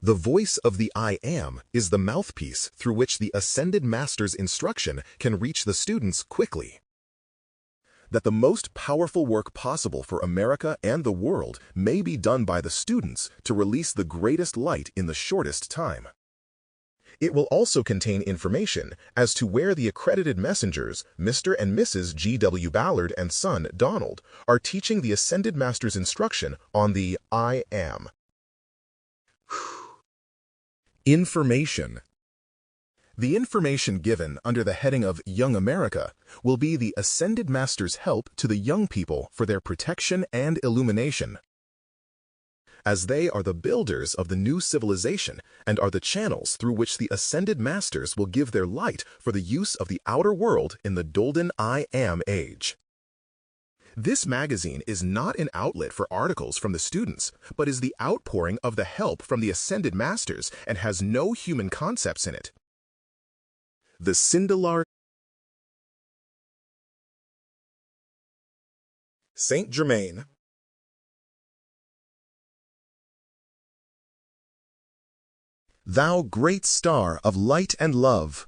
The voice of the I Am is the mouthpiece through which the Ascended Master's instruction can reach the students quickly. That the most powerful work possible for America and the world may be done by the students to release the greatest light in the shortest time. It will also contain information as to where the accredited messengers, Mr. and Mrs. G.W. Ballard and son, Donald, are teaching the Ascended Master's instruction on the I Am. Information. The information given under the heading of Young America will be the Ascended Master's help to the young people for their protection and illumination, as they are the builders of the new civilization and are the channels through which the Ascended Masters will give their light for the use of the outer world in the Golden I Am Age. This magazine is not an outlet for articles from the students, but is the outpouring of the help from the Ascended Masters and has no human concepts in it. The Sindalar Saint Germain. Thou great star of light and love,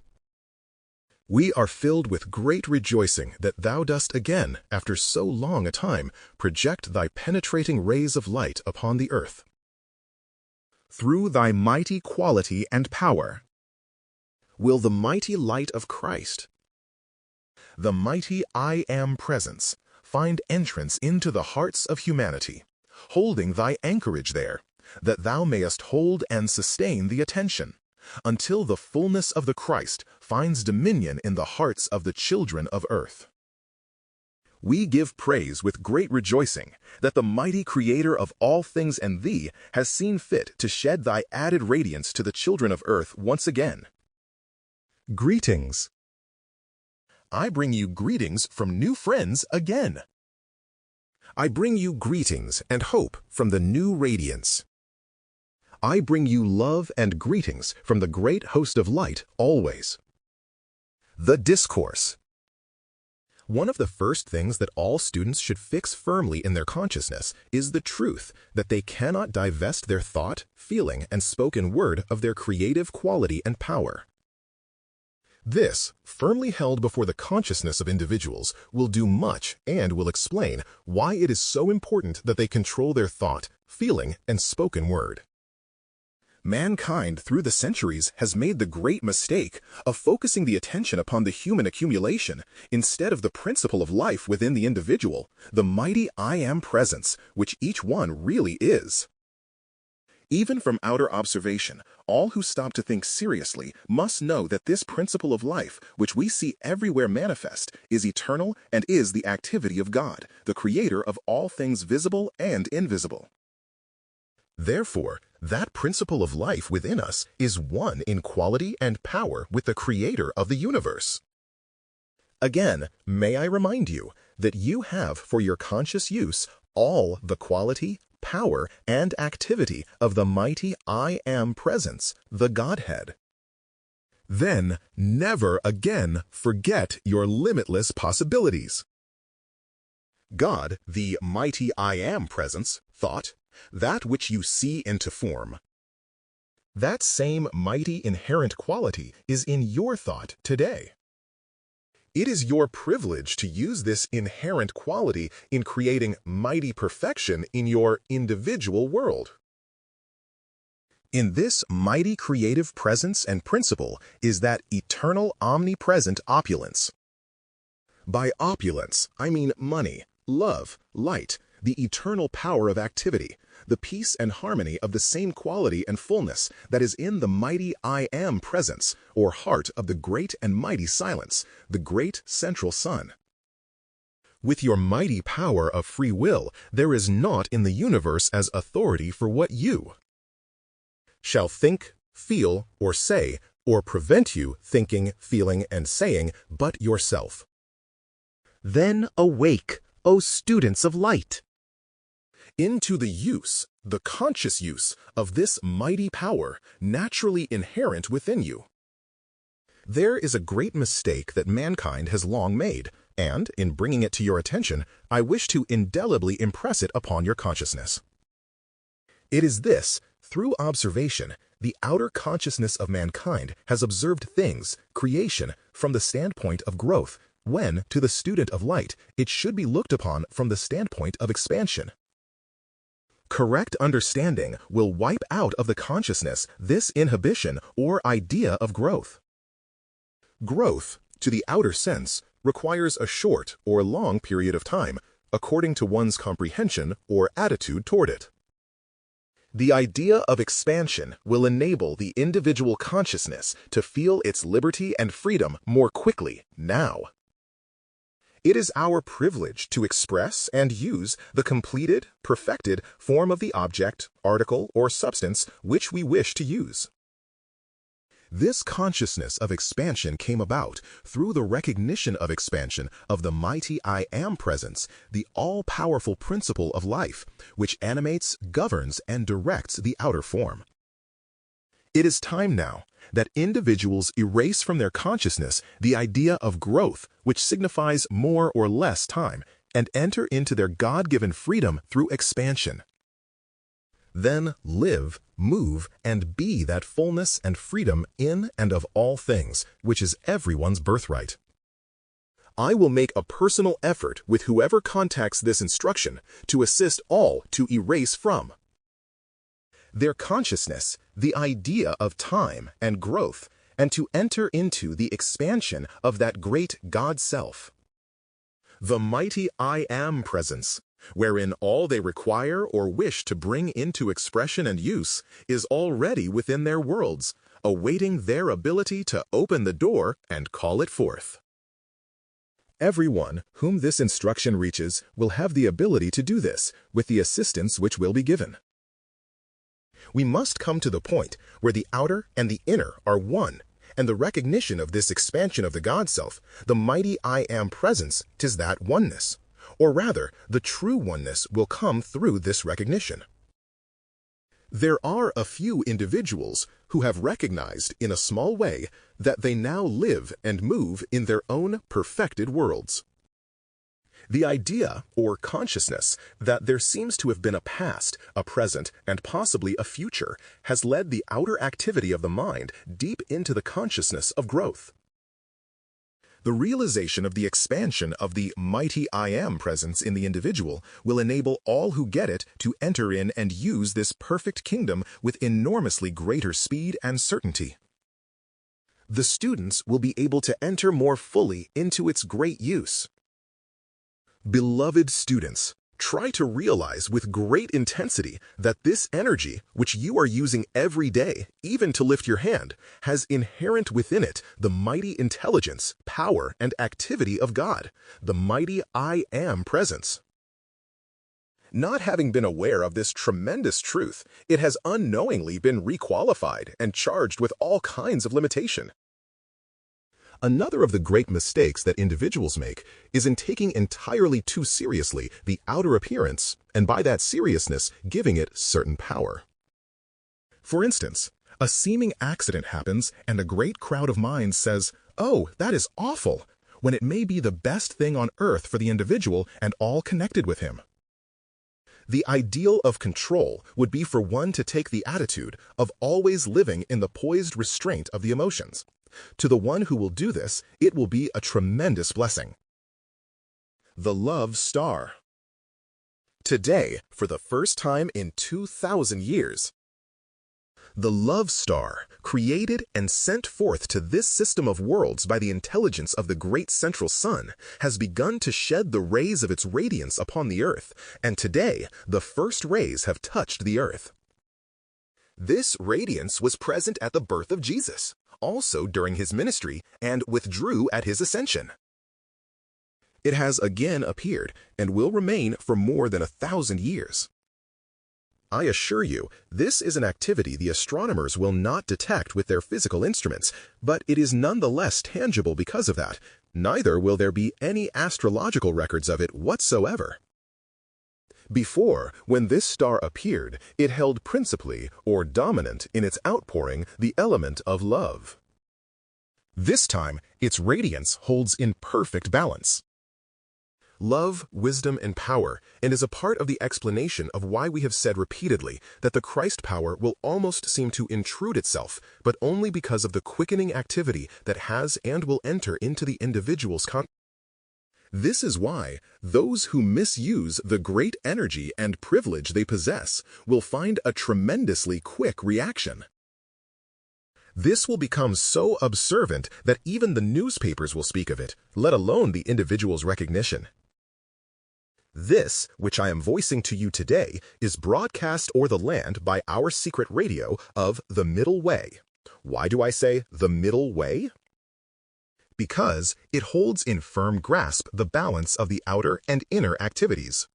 we are filled with great rejoicing that thou dost again, after so long a time, project thy penetrating rays of light upon the earth. Through thy mighty quality and power, will the mighty light of Christ, the mighty I Am presence, find entrance into the hearts of humanity, holding thy anchorage there, that thou mayest hold and sustain the attention, until the fullness of the Christ finds dominion in the hearts of the children of earth. We give praise with great rejoicing that the mighty Creator of all things and thee has seen fit to shed thy added radiance to the children of earth once again. Greetings. I bring you greetings from new friends again. I bring you greetings and hope from the new radiance. I bring you love and greetings from the great host of light always. The Discourse. One of the first things that all students should fix firmly in their consciousness is the truth that they cannot divest their thought, feeling, and spoken word of their creative quality and power. This, firmly held before the consciousness of individuals, will do much and will explain why it is so important that they control their thought, feeling, and spoken word. Mankind through the centuries has made the great mistake of focusing the attention upon the human accumulation instead of the principle of life within the individual, the mighty I Am presence, which each one really is. Even from outer observation, all who stop to think seriously must know that this principle of life, which we see everywhere manifest, is eternal and is the activity of God, the Creator of all things visible and invisible. Therefore, that principle of life within us is one in quality and power with the Creator of the universe. Again, may I remind you that you have for your conscious use all the quality, power, and activity of the mighty I Am presence, the Godhead. Then never again forget your limitless possibilities. God, the mighty I Am presence, thought, that which you see into form. That same mighty inherent quality is in your thought today. It is your privilege to use this inherent quality in creating mighty perfection in your individual world. In this mighty creative presence and principle is that eternal omnipresent opulence. By opulence, I mean money, love, light, the eternal power of activity, the peace and harmony of the same quality and fullness that is in the mighty I Am presence, or heart of the great and mighty silence, the great central sun. With your mighty power of free will, there is naught in the universe as authority for what you shall think, feel, or say, or prevent you thinking, feeling, and saying, but yourself. Then awake, O students of light, into the use, the conscious use, of this mighty power naturally inherent within you. There is a great mistake that mankind has long made, and, in bringing it to your attention, I wish to indelibly impress it upon your consciousness. It is this: Through observation, the outer consciousness of mankind has observed things, creation, from the standpoint of growth, when, to the student of light, it should be looked upon from the standpoint of expansion. Correct understanding will wipe out of the consciousness this inhibition or idea of growth. Growth, to the outer sense, requires a short or long period of time, according to one's comprehension or attitude toward it. The idea of expansion will enable the individual consciousness to feel its liberty and freedom more quickly now. It is our privilege to express and use the completed, perfected form of the object, article, or substance which we wish to use. This consciousness of expansion came about through the recognition of expansion of the mighty I Am presence, the all-powerful principle of life, which animates, governs, and directs the outer form. It is time now that individuals erase from their consciousness the idea of growth, which signifies more or less time, and enter into their God-given freedom through expansion. Then live, move, and be that fullness and freedom in and of all things, which is everyone's birthright. I will make a personal effort with whoever contacts this instruction to assist all to erase from their consciousness the idea of time and growth, and to enter into the expansion of that great God-self. The mighty I Am presence, wherein all they require or wish to bring into expression and use is already within their worlds, awaiting their ability to open the door and call it forth. Everyone whom this instruction reaches will have the ability to do this with the assistance which will be given. We must come to the point where the outer and the inner are one, and the recognition of this expansion of the God-self, the mighty I Am presence, 'tis that oneness. Or rather, the true oneness will come through this recognition. There are a few individuals who have recognized in a small way that they now live and move in their own perfected worlds. The idea or consciousness that there seems to have been a past, a present, and possibly a future has led the outer activity of the mind deep into the consciousness of growth. The realization of the expansion of the mighty I Am presence in the individual will enable all who get it to enter in and use this perfect kingdom with enormously greater speed and certainty. The students will be able to enter more fully into its great use. Beloved students, try to realize with great intensity that this energy, which you are using every day, even to lift your hand, has inherent within it the mighty intelligence, power, and activity of God, the mighty I Am presence. Not having been aware of this tremendous truth, it has unknowingly been requalified and charged with all kinds of limitation. Another of the great mistakes that individuals make is in taking entirely too seriously the outer appearance, and by that seriousness giving it certain power. For instance, a seeming accident happens and a great crowd of minds says, "Oh, that is awful," when it may be the best thing on earth for the individual and all connected with him. The ideal of control would be for one to take the attitude of always living in the poised restraint of the emotions. To the one who will do this, it will be a tremendous blessing. The Love Star. Today, for the first time in 2,000 years, the Love Star, created and sent forth to this system of worlds by the intelligence of the great central sun, has begun to shed the rays of its radiance upon the earth, and today the first rays have touched the earth. This radiance was present at the birth of Jesus, also during his ministry, and withdrew at his ascension. It has again appeared and will remain for more than 1,000 years. I assure you, this is an activity the astronomers will not detect with their physical instruments, but it is nonetheless tangible because of that. Neither will there be any astrological records of it whatsoever. Before, when this star appeared, it held principally, or dominant in its outpouring, the element of love. This time, its radiance holds in perfect balance. love, wisdom, and power, and is a part of the explanation of why we have said repeatedly that the Christ power will almost seem to intrude itself, but only because of the quickening activity that has and will enter into the individual's consciousness. This is why those who misuse the great energy and privilege they possess will find a tremendously quick reaction. This will become so observant that even the newspapers will speak of it, let alone the individual's recognition. This, which I am voicing to you today, is broadcast o'er the land by our secret radio of The Middle Way. Why do I say The Middle Way? Because it holds in firm grasp the balance of the outer and inner activities.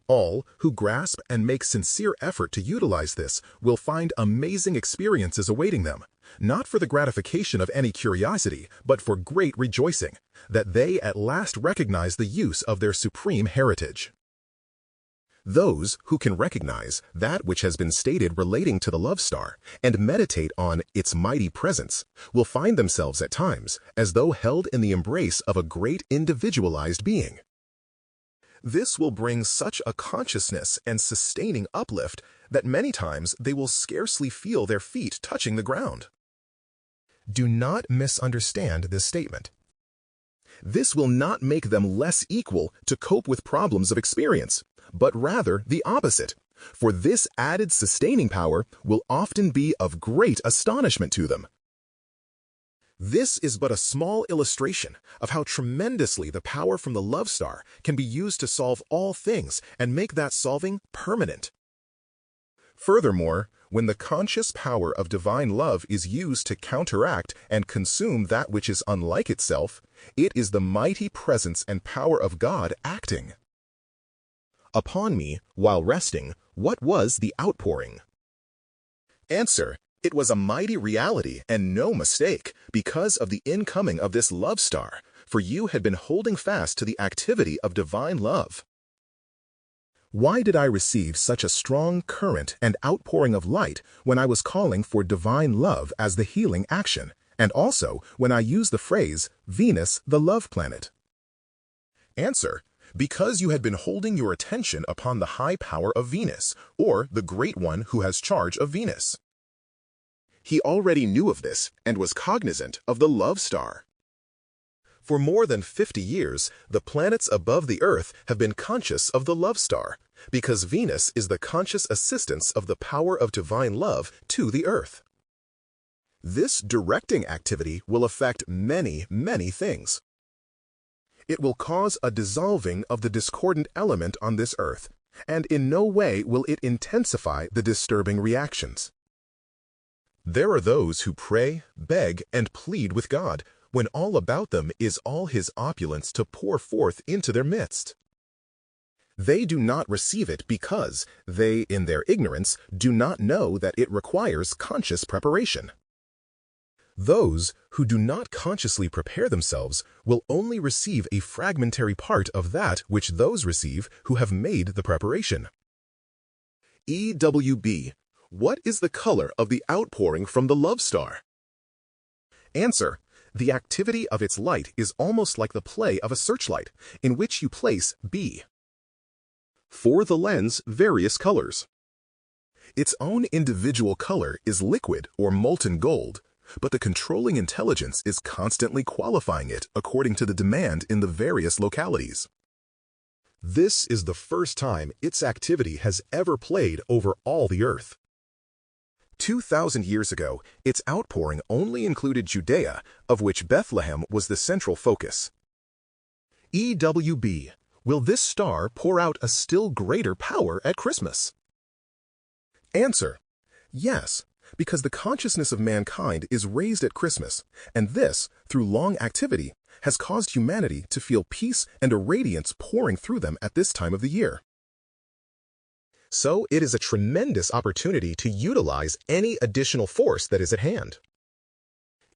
All who grasp and make sincere effort to utilize this will find amazing experiences awaiting them, not for the gratification of any curiosity, but for great rejoicing, that they at last recognize the use of their supreme heritage. Those who can recognize that which has been stated relating to the love star and meditate on its mighty presence will find themselves at times as though held in the embrace of a great individualized being. This will bring such a consciousness and sustaining uplift that many times they will scarcely feel their feet touching the ground. Do not misunderstand this statement. This will not make them less equal to cope with problems of experience, but rather the opposite, for this added sustaining power will often be of great astonishment to them. This is but a small illustration of how tremendously the power from the love star can be used to solve all things and make that solving permanent. Furthermore, when the conscious power of divine love is used to counteract and consume that which is unlike itself, it is the mighty presence and power of God acting. Upon me, while resting, what was the outpouring? Answer: it was a mighty reality and no mistake because of the incoming of this love star, for you had been holding fast to the activity of divine love. Why did I receive such a strong current and outpouring of light when I was calling for divine love as the healing action, and also when I used the phrase, Venus, the love planet? Answer: because you had been holding your attention upon the high power of Venus, or the Great One who has charge of Venus. He already knew of this and was cognizant of the love star. For more than 50 years, the planets above the Earth have been conscious of the love star, because Venus is the conscious assistance of the power of divine love to the Earth. This directing activity will affect many, many things. It will cause a dissolving of the discordant element on this Earth, and in no way will it intensify the disturbing reactions. There are those who pray, beg, and plead with God, when all about them is all His opulence to pour forth into their midst. They do not receive it because they, in their ignorance, do not know that it requires conscious preparation. Those who do not consciously prepare themselves will only receive a fragmentary part of that which those receive who have made the preparation. EWB. What is the color of the outpouring from the love star? Answer: the activity of its light is almost like the play of a searchlight, in which you place B. For the lens, various colors. Its own individual color is liquid or molten gold, but the controlling intelligence is constantly qualifying it according to the demand in the various localities. This is the first time its activity has ever played over all the Earth. 2,000 years ago, its outpouring only included Judea, of which Bethlehem was the central focus. EWB. Will this star pour out a still greater power at Christmas? Answer: yes, because the consciousness of mankind is raised at Christmas, and this, through long activity, has caused humanity to feel peace and a radiance pouring through them at this time of the year. So it is a tremendous opportunity to utilize any additional force that is at hand.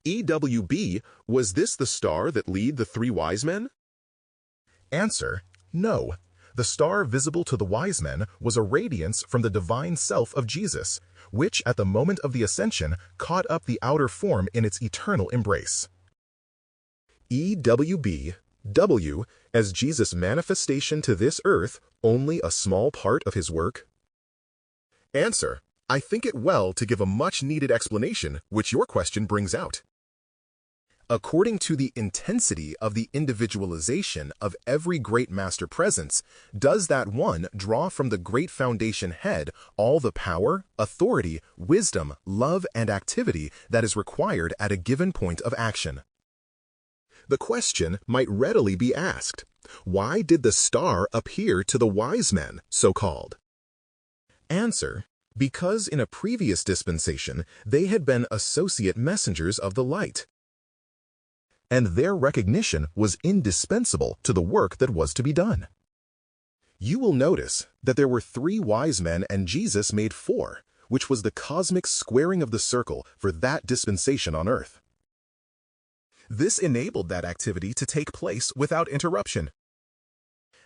EWB, was this the star that lead the 3 wise men? Answer: no. The star visible to the wise men was a radiance from the divine self of Jesus, which at the moment of the ascension caught up the outer form in its eternal embrace. EWB, W, as Jesus' manifestation to this earth only a small part of his work? Answer: I think it well to give a much-needed explanation which your question brings out. According to the intensity of the individualization of every great master presence, does that one draw from the great foundation head all the power, authority, wisdom, love, and activity that is required at a given point of action. The question might readily be asked, why did the star appear to the wise men, so-called? Answer: because in a previous dispensation they had been associate messengers of the light, and their recognition was indispensable to the work that was to be done. You will notice that there were 3 wise men and Jesus made 4, which was the cosmic squaring of the circle for that dispensation on earth. This enabled that activity to take place without interruption.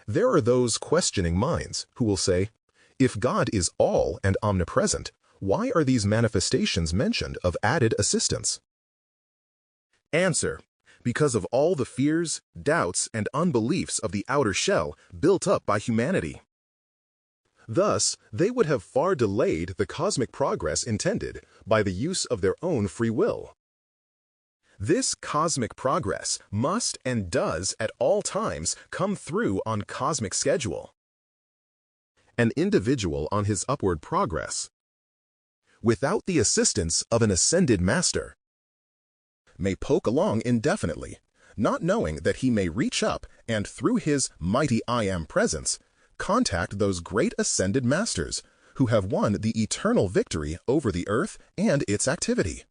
There are those questioning minds who will say, if God is all and omnipresent, why are these manifestations mentioned of added assistance? Answer: because of all the fears, doubts, and unbeliefs of the outer shell built up by humanity. Thus, they would have far delayed the cosmic progress intended by the use of their own free will. This cosmic progress must and does at all times come through on cosmic schedule. An individual on his upward progress, without the assistance of an ascended master, may poke along indefinitely, not knowing that he may reach up and through his mighty I Am presence, contact those great ascended masters who have won the eternal victory over the earth and its activity.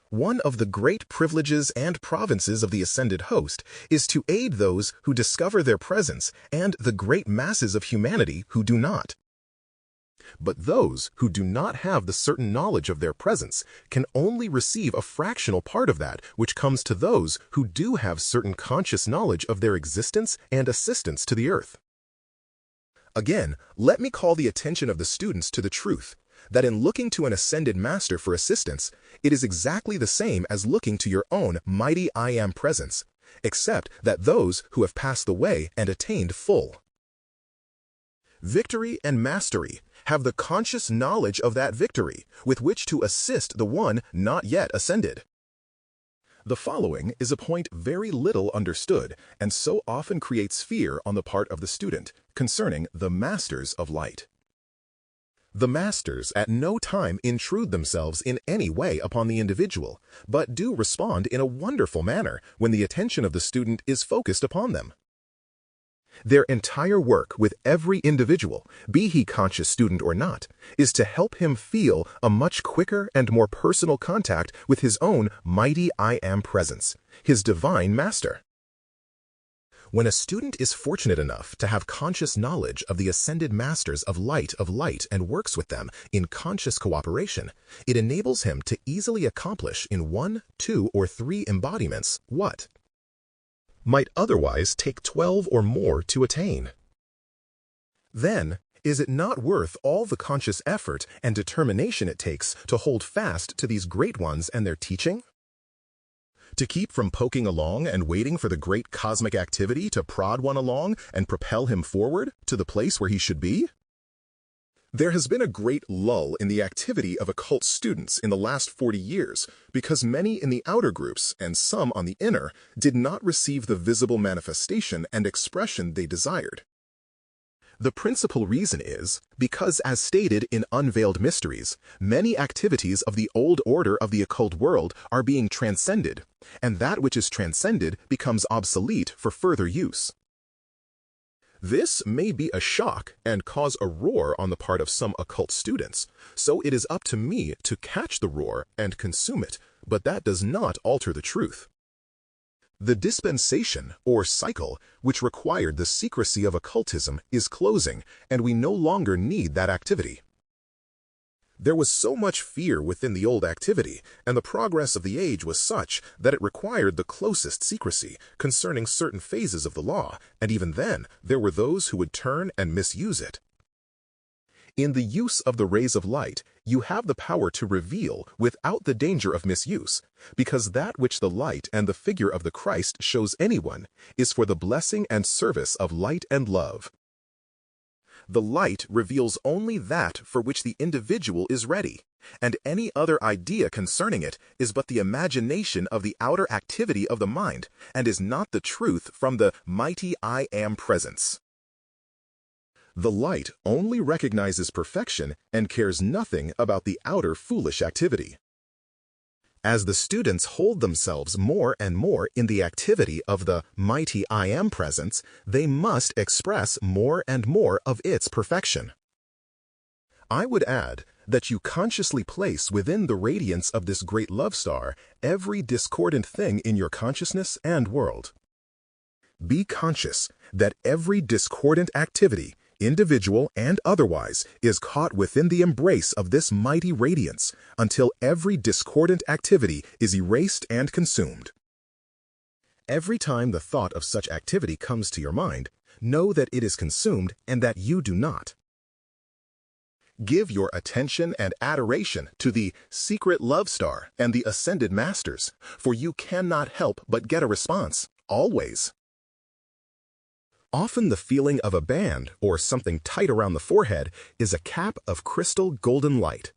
One of the great privileges and provinces of the ascended host is to aid those who discover their presence and the great masses of humanity who do not. But those who do not have the certain knowledge of their presence can only receive a fractional part of that which comes to those who do have certain conscious knowledge of their existence and assistance to the earth. Again, let me call the attention of the students to the truth that in looking to an ascended master for assistance, it is exactly the same as looking to your own mighty I Am presence, except that those who have passed the way and attained full victory and mastery have the conscious knowledge of that victory with which to assist the one not yet ascended. The following is a point very little understood and so often creates fear on the part of the student concerning the masters of light. The masters at no time intrude themselves in any way upon the individual, but do respond in a wonderful manner when the attention of the student is focused upon them. Their entire work with every individual, be he conscious student or not, is to help him feel a much quicker and more personal contact with his own mighty I Am presence, his divine master. When a student is fortunate enough to have conscious knowledge of the ascended masters of light and works with them in conscious cooperation, it enables him to easily accomplish in 1, 2, or 3 embodiments what might otherwise take 12 or more to attain. Then, is it not worth all the conscious effort and determination it takes to hold fast to these great ones and their teaching? To keep from poking along and waiting for the great cosmic activity to prod one along and propel him forward to the place where he should be? There has been a great lull in the activity of occult students in the last 40 years because many in the outer groups and some on the inner did not receive the visible manifestation and expression they desired. The principal reason is because, as stated in Unveiled Mysteries, many activities of the old order of the occult world are being transcended, and that which is transcended becomes obsolete for further use. This may be a shock and cause a roar on the part of some occult students, so it is up to me to catch the roar and consume it, but that does not alter the truth. The dispensation, or cycle, which required the secrecy of occultism is closing, and we no longer need that activity. There was so much fear within the old activity, and the progress of the age was such that it required the closest secrecy concerning certain phases of the law, and even then there were those who would turn and misuse it. In the use of the rays of light, you have the power to reveal without the danger of misuse, because that which the light and the figure of the Christ shows anyone is for the blessing and service of light and love. The light reveals only that for which the individual is ready, and any other idea concerning it is but the imagination of the outer activity of the mind, and is not the truth from the mighty I Am presence. The light only recognizes perfection and cares nothing about the outer foolish activity. As the students hold themselves more and more in the activity of the mighty I Am presence, they must express more and more of its perfection. I would add that you consciously place within the radiance of this great love star every discordant thing in your consciousness and world. Be conscious that every discordant activity, individual and otherwise, is caught within the embrace of this mighty radiance until every discordant activity is erased and consumed. Every time the thought of such activity comes to your mind, know that it is consumed and that you do not. Give your attention and adoration to the secret love star and the ascended masters, for you cannot help but get a response, always. Often the feeling of a band or something tight around the forehead is a cap of crystal golden light.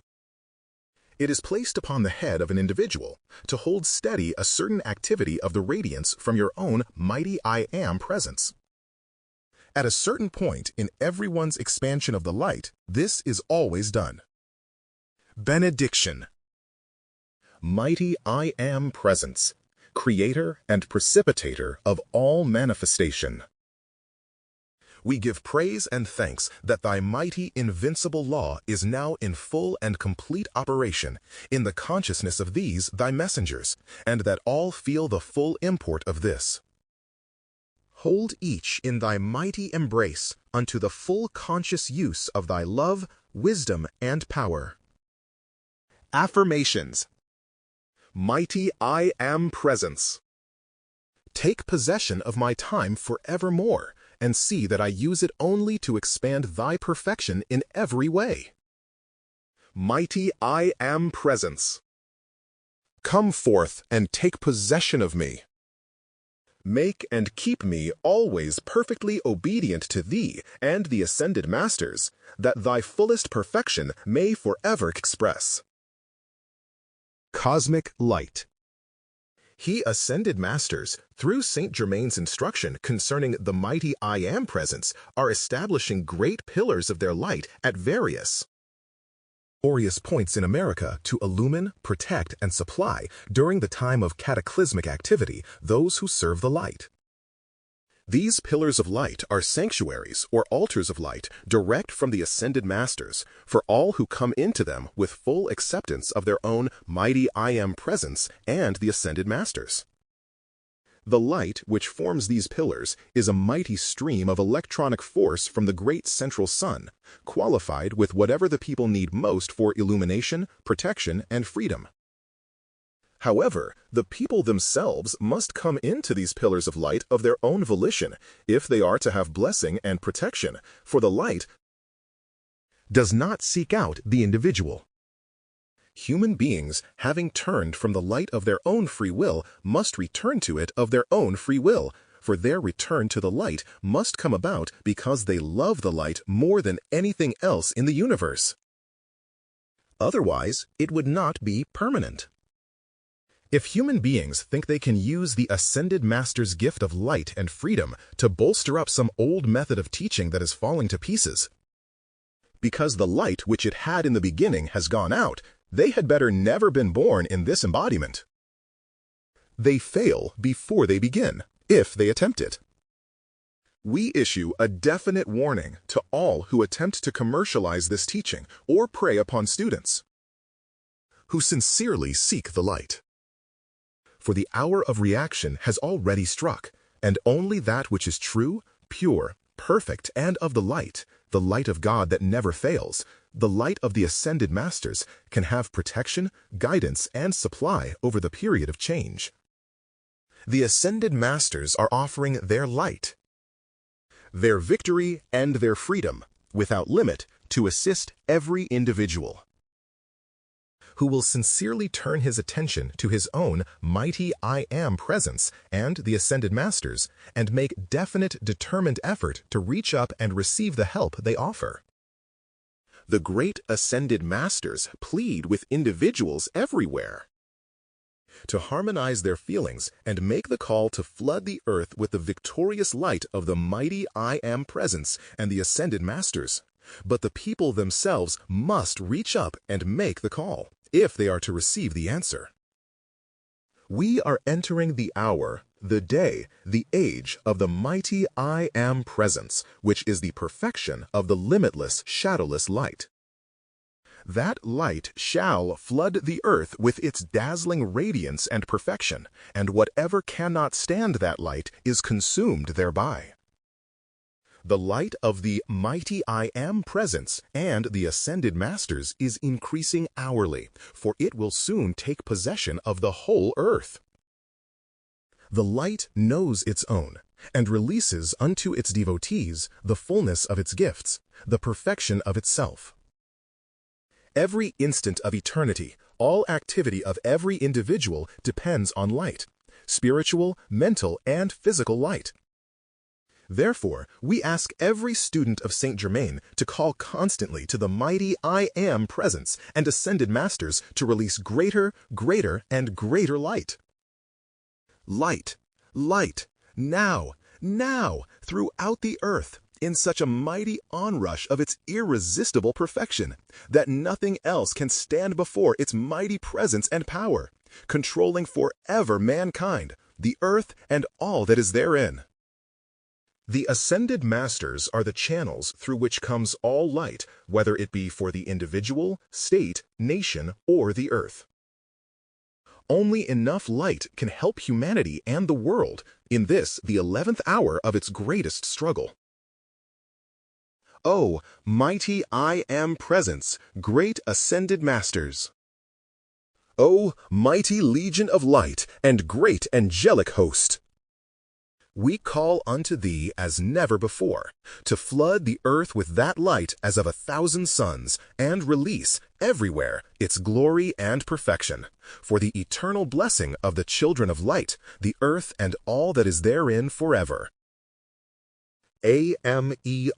It is placed upon the head of an individual to hold steady a certain activity of the radiance from your own mighty I Am presence. At a certain point in everyone's expansion of the light, this is always done. Benediction. Mighty I Am presence, creator and precipitator of all manifestation. We give praise and thanks that thy mighty invincible law is now in full and complete operation in the consciousness of these thy messengers, and that all feel the full import of this. Hold each in thy mighty embrace unto the full conscious use of thy love, wisdom, and power. Affirmations. Mighty I Am presence. Take possession of my time forevermore, and see that I use it only to expand thy perfection in every way. Mighty I Am presence. Come forth and take possession of me. Make and keep me always perfectly obedient to thee and the ascended masters, that thy fullest perfection may forever express. Cosmic light. He ascended masters, through Saint Germain's instruction concerning the mighty I Am presence, are establishing great pillars of their light at various points in America to illumine, protect, and supply, during the time of cataclysmic activity, those who serve the light. These pillars of light are sanctuaries or altars of light direct from the ascended masters for all who come into them with full acceptance of their own mighty I Am presence and the ascended masters. The light which forms these pillars is a mighty stream of electronic force from the great central sun, qualified with whatever the people need most for illumination, protection, and freedom. However, the people themselves must come into these pillars of light of their own volition if they are to have blessing and protection, for the light does not seek out the individual. Human beings, having turned from the light of their own free will, must return to it of their own free will, for their return to the light must come about because they love the light more than anything else in the universe. Otherwise, it would not be permanent. If human beings think they can use the ascended master's gift of light and freedom to bolster up some old method of teaching that is falling to pieces, because the light which it had in the beginning has gone out, they had better never been born in this embodiment. They fail before they begin, if they attempt it. We issue a definite warning to all who attempt to commercialize this teaching or prey upon students who sincerely seek the light. For the hour of reaction has already struck, and only that which is true, pure, perfect, and of the light of God that never fails, the light of the ascended masters, can have protection, guidance, and supply over the period of change. The ascended masters are offering their light, their victory, and their freedom, without limit, to assist every individual, who will sincerely turn his attention to his own mighty I Am presence and the Ascended Masters, and make definite, determined effort to reach up and receive the help they offer. The great Ascended Masters plead with individuals everywhere to harmonize their feelings and make the call to flood the earth with the victorious light of the mighty I Am presence and the Ascended Masters. But the people themselves must reach up and make the call, if they are to receive the answer. We are entering the hour, the day, the age of the mighty I Am presence, which is the perfection of the limitless, shadowless light. That light shall flood the earth with its dazzling radiance and perfection, and whatever cannot stand that light is consumed thereby. The light of the mighty I Am presence and the Ascended Masters is increasing hourly, for it will soon take possession of the whole earth. The light knows its own, and releases unto its devotees the fullness of its gifts, the perfection of itself. Every instant of eternity, all activity of every individual depends on light, spiritual, mental, and physical light. Therefore, we ask every student of Saint Germain to call constantly to the mighty I Am presence and Ascended Masters to release greater, greater, and greater light. Light, light, now, now, throughout the earth, in such a mighty onrush of its irresistible perfection, that nothing else can stand before its mighty presence and power, controlling forever mankind, the earth, and all that is therein. The Ascended Masters are the channels through which comes all light, whether it be for the individual, state, nation, or the earth. Only enough light can help humanity and the world in this, the 11th hour of its greatest struggle. O mighty I Am presence, great Ascended Masters! O mighty legion of light and great angelic host! We call unto thee as never before, to flood the earth with that light as of 1,000 suns, and release everywhere its glory and perfection, for the eternal blessing of the children of light, the earth and all that is therein forever. AMERICF.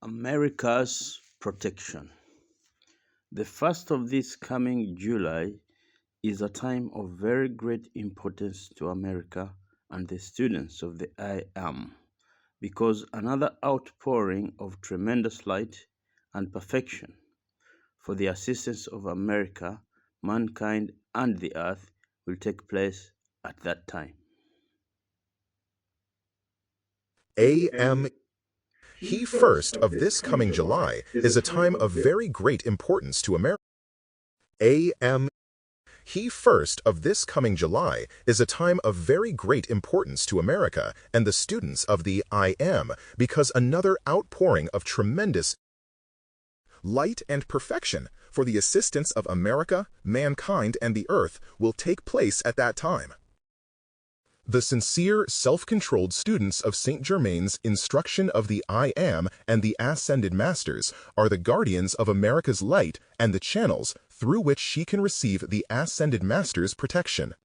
America's protection. The first of this coming July is a time of very great importance to America and the students of the I Am, because another outpouring of tremendous light and perfection for the assistance of America, mankind, and the earth will take place at that time. He first of this coming July is a time of very great importance to America. He first of this coming July is a time of very great importance to America and the students of the I Am, because another outpouring of tremendous light and perfection for the assistance of America, mankind, and the earth will take place at that time. The sincere, self-controlled students of Saint Germain's instruction of the I Am and the Ascended Masters are the guardians of America's light and the channels through which she can receive the Ascended Masters' protection.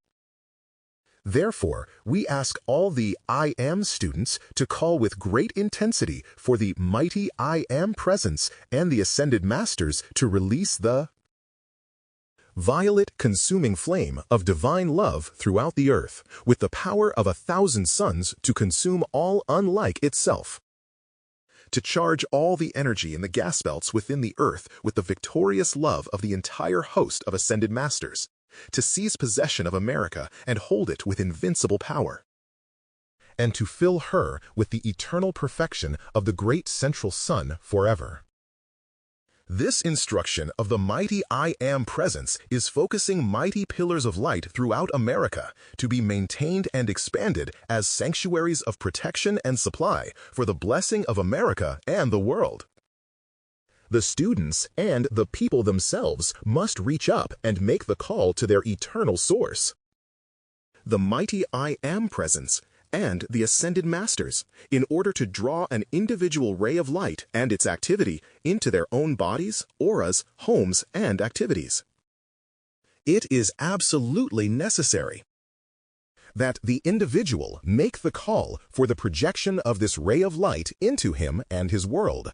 Therefore, we ask all the I Am students to call with great intensity for the mighty I Am presence and the Ascended Masters to release the violet consuming flame of divine love throughout the earth, with the power of 1,000 suns to consume all unlike itself, to charge all the energy in the gas belts within the earth with the victorious love of the entire host of Ascended Masters, to seize possession of America and hold it with invincible power, and to fill her with the eternal perfection of the great central sun forever. This instruction of the mighty I Am presence is focusing mighty pillars of light throughout America to be maintained and expanded as sanctuaries of protection and supply for the blessing of America and the world. The students and the people themselves must reach up and make the call to their eternal source. The mighty I Am presence and the Ascended Masters in order to draw an individual ray of light and its activity into their own bodies, auras, homes, and activities. It is absolutely necessary that the individual make the call for the projection of this ray of light into him and his world,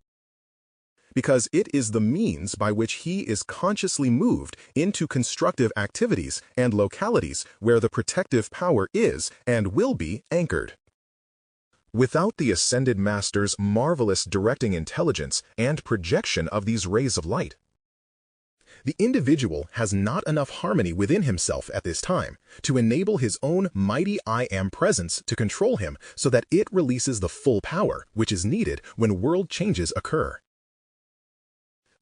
because it is the means by which he is consciously moved into constructive activities and localities where the protective power is and will be anchored. Without the Ascended Master's marvelous directing intelligence and projection of these rays of light, the individual has not enough harmony within himself at this time to enable his own mighty I Am presence to control him so that it releases the full power which is needed when world changes occur.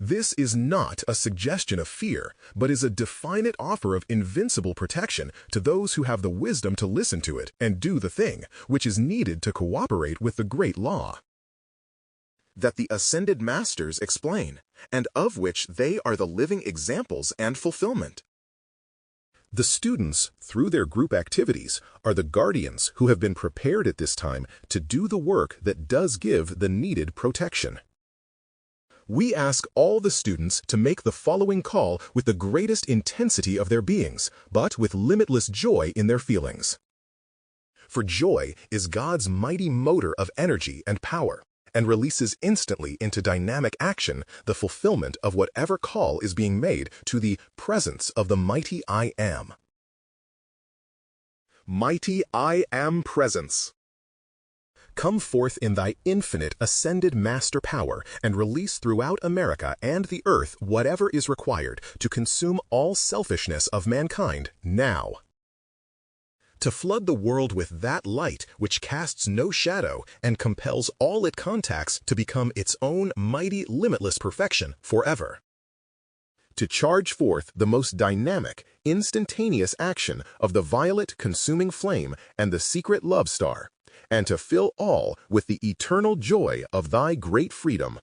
This is not a suggestion of fear, but is a definite offer of invincible protection to those who have the wisdom to listen to it and do the thing which is needed to cooperate with the great law that the Ascended Masters explain, and of which they are the living examples and fulfillment. The students, through their group activities, are the guardians who have been prepared at this time to do the work that does give the needed protection. We ask all the students to make the following call with the greatest intensity of their beings, but with limitless joy in their feelings. For joy is God's mighty motor of energy and power, and releases instantly into dynamic action the fulfillment of whatever call is being made to the presence of the mighty I Am. Mighty I Am Presence. Come forth in thy infinite Ascended Master power and release throughout America and the earth whatever is required to consume all selfishness of mankind now. To flood the world with that light which casts no shadow and compels all it contacts to become its own mighty limitless perfection forever. To charge forth the most dynamic, instantaneous action of the violet consuming flame and the secret love star, and to fill all with the eternal joy of thy great freedom.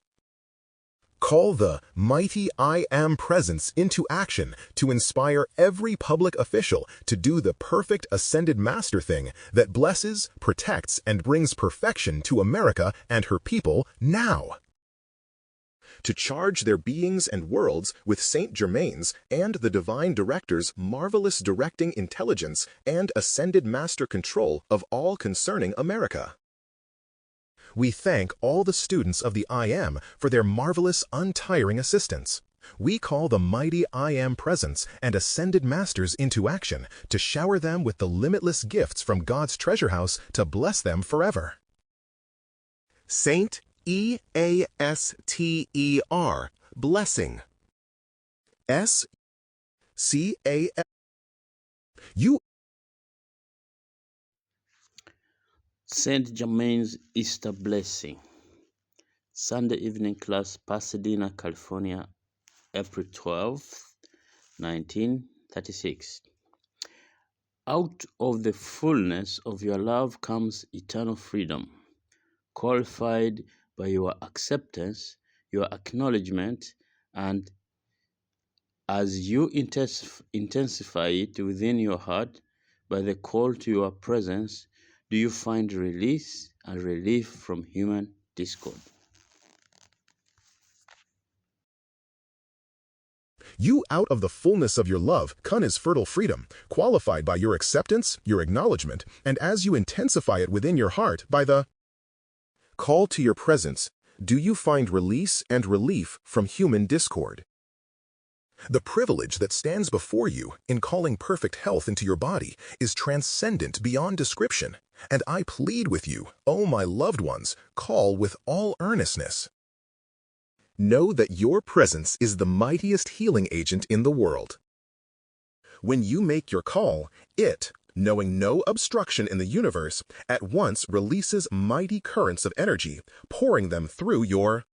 Call the mighty I Am presence into action to inspire every public official to do the perfect Ascended Master thing that blesses, protects, and brings perfection to America and her people now. To charge their beings and worlds with Saint Germain's and the Divine Director's marvelous directing intelligence and Ascended Master control of all concerning America. We thank all the students of the I Am for their marvelous, untiring assistance. We call the mighty I Am presence and Ascended Masters into action to shower them with the limitless gifts from God's treasure house to bless them forever. Saint E-A-S-T-E-R, blessing. S-C-A-L. You Saint Germain's Easter Blessing. Sunday evening class, Pasadena, California, April 12th, 1936. Out of the fullness of your love comes eternal freedom, qualified by your acceptance, your acknowledgement, and as you intensify it within your heart by the call to your presence, do you find release and relief from human discord. You out of the fullness of your love come as fertile freedom, qualified by your acceptance, your acknowledgement, and as you intensify it within your heart by the call to your presence, do you find release and relief from human discord. The privilege that stands before you in calling perfect health into your body is transcendent beyond description, and I plead with you, O my loved ones, call with all earnestness. Know that your presence is the mightiest healing agent in the world. When you make your call, it, knowing no obstruction in the universe, at once releases mighty currents of energy, pouring them through your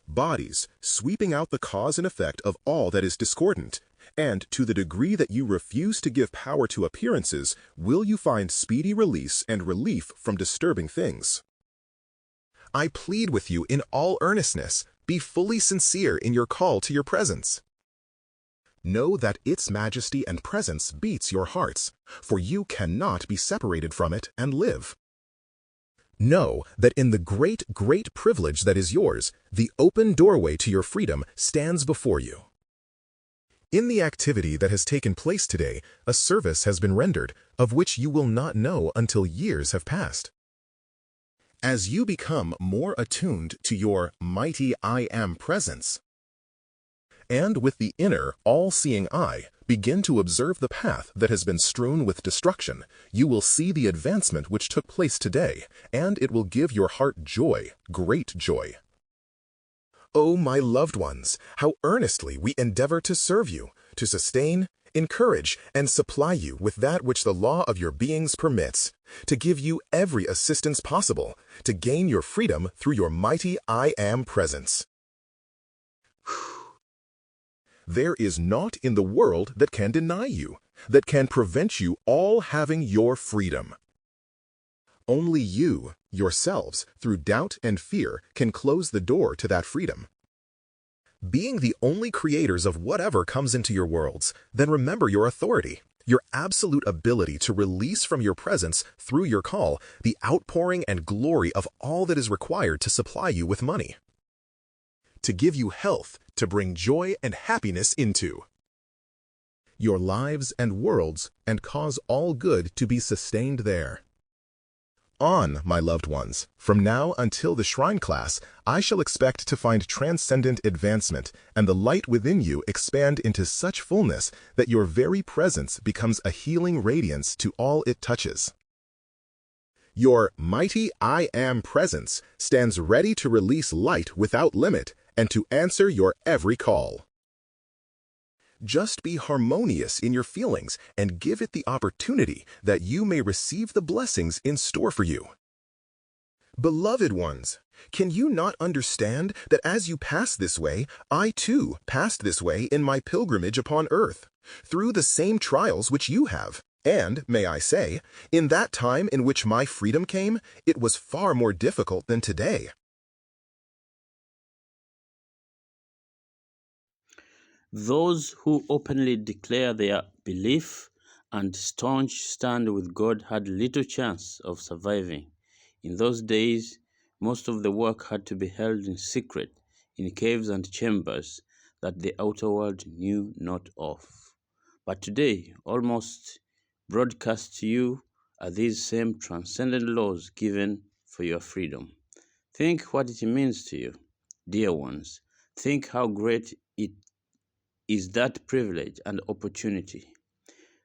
bodies, sweeping out the cause and effect of all that is discordant, and to the degree that you refuse to give power to appearances, will you find speedy release and relief from disturbing things. I plead with you in all earnestness, be fully sincere in your call to your presence. Know that its majesty and presence beats your hearts, for you cannot be separated from it and live. Know that in the great, great privilege that is yours, the open doorway to your freedom stands before you. In the activity that has taken place today, a service has been rendered, of which you will not know until years have passed. As you become more attuned to your mighty I Am presence, and with the inner, all-seeing eye, begin to observe the path that has been strewn with destruction, you will see the advancement which took place today, and it will give your heart joy, great joy. Oh, my loved ones, how earnestly we endeavor to serve you, to sustain, encourage, and supply you with that which the law of your beings permits, to give you every assistance possible, to gain your freedom through your mighty I Am presence. There is naught in the world that can deny you, that can prevent you all having your freedom. Only you, yourselves, through doubt and fear, can close the door to that freedom. Being the only creators of whatever comes into your worlds, then remember your authority, your absolute ability to release from your presence, through your call, the outpouring and glory of all that is required to supply you with money, to give you health, to bring joy and happiness into your lives and worlds, and cause all good to be sustained there. On, my loved ones, from now until the Shrine class, I shall expect to find transcendent advancement and the light within you expand into such fullness that your very presence becomes a healing radiance to all it touches. Your mighty I Am presence stands ready to release light without limit and to answer your every call. Just be harmonious in your feelings and give it the opportunity that you may receive the blessings in store for you. Beloved ones, can you not understand that as you pass this way, I too passed this way in my pilgrimage upon earth, through the same trials which you have? And, may I say, in that time in which my freedom came, it was far more difficult than today. Those who openly declare their belief and staunch stand with God had little chance of surviving. In those days, most of the work had to be held in secret, in caves and chambers that the outer world knew not of. But today, almost broadcast to you are these same transcendent laws given for your freedom. Think what it means to you, dear ones. Think how great it is, that privilege and opportunity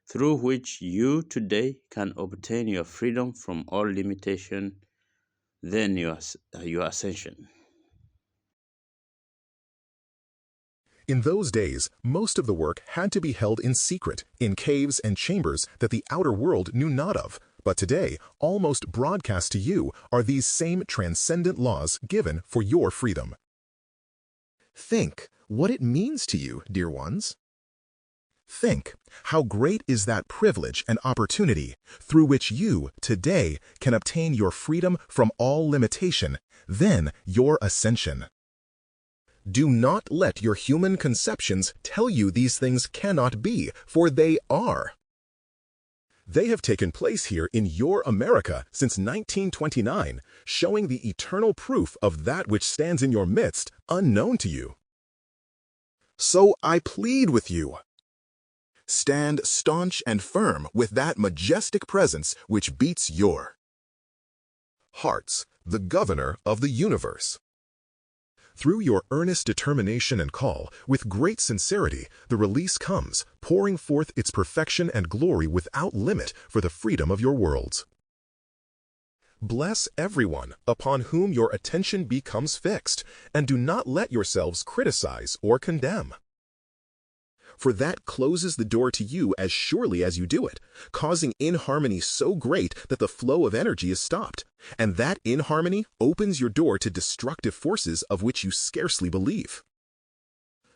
through which you today can obtain your freedom from all limitation, then your ascension. In those days, most of the work had to be held in secret, in caves and chambers that the outer world knew not of. But today, almost broadcast to you are these same transcendent laws given for your freedom. Think what it means to you, dear ones. Think how great is that privilege and opportunity through which you, today, can obtain your freedom from all limitation, then your ascension. Do not let your human conceptions tell you these things cannot be, for they are. They have taken place here in your America since 1929, showing the eternal proof of that which stands in your midst, unknown to you. So I plead with you. Stand staunch and firm with that majestic presence which beats your hearts, the governor of the universe. Through your earnest determination and call, with great sincerity, the release comes, pouring forth its perfection and glory without limit for the freedom of your worlds. Bless everyone upon whom your attention becomes fixed, and do not let yourselves criticize or condemn. For that closes the door to you as surely as you do it, causing inharmony so great that the flow of energy is stopped, and that inharmony opens your door to destructive forces of which you scarcely believe.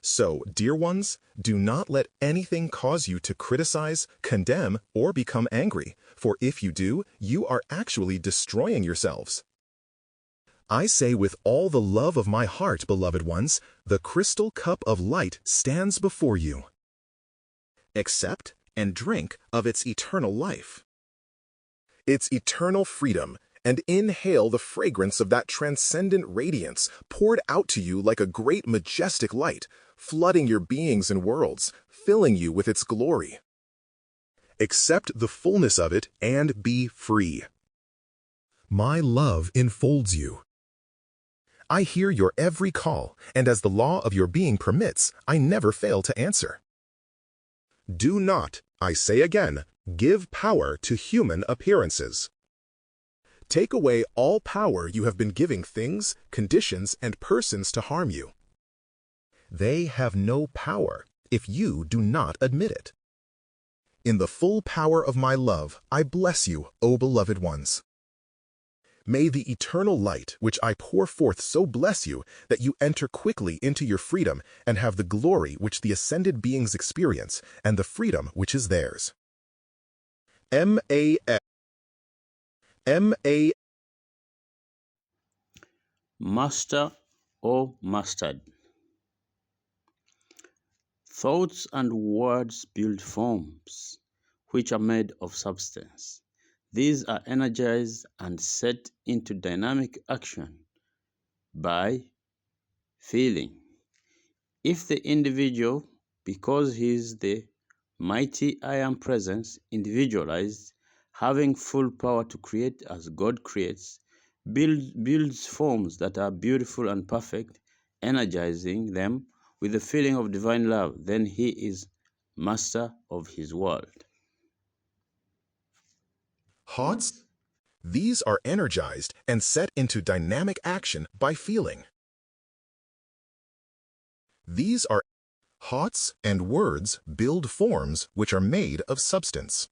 So, dear ones, do not let anything cause you to criticize, condemn, or become angry, for if you do, you are actually destroying yourselves. I say with all the love of my heart, beloved ones, the crystal cup of light stands before you. accept, and drink of its eternal life, its eternal freedom, and inhale the fragrance of that transcendent radiance poured out to you like a great majestic light, flooding your beings and worlds, filling you with its glory. Accept the fullness of it and be free. My love enfolds you. I hear your every call, and as the law of your being permits, I never fail to answer. Do not, I say again, give power to human appearances. Take away all power you have been giving things, conditions, and persons to harm you. They have no power if you do not admit it. In the full power of my love, I bless you, O beloved ones. May the eternal light which I pour forth so bless you that you enter quickly into your freedom and have the glory which the ascended beings experience and the freedom which is theirs. M.A. Master or mastered. Thoughts and words build forms, which are made of substance. These are energized and set into dynamic action by feeling. If the individual, because he is the mighty I Am presence, individualized, having full power to create as God creates, builds forms that are beautiful and perfect, energizing them with the feeling of divine love, then he is master of his world. Thoughts? These are energized and set into dynamic action by feeling. These are thoughts and words build forms which are made of substance.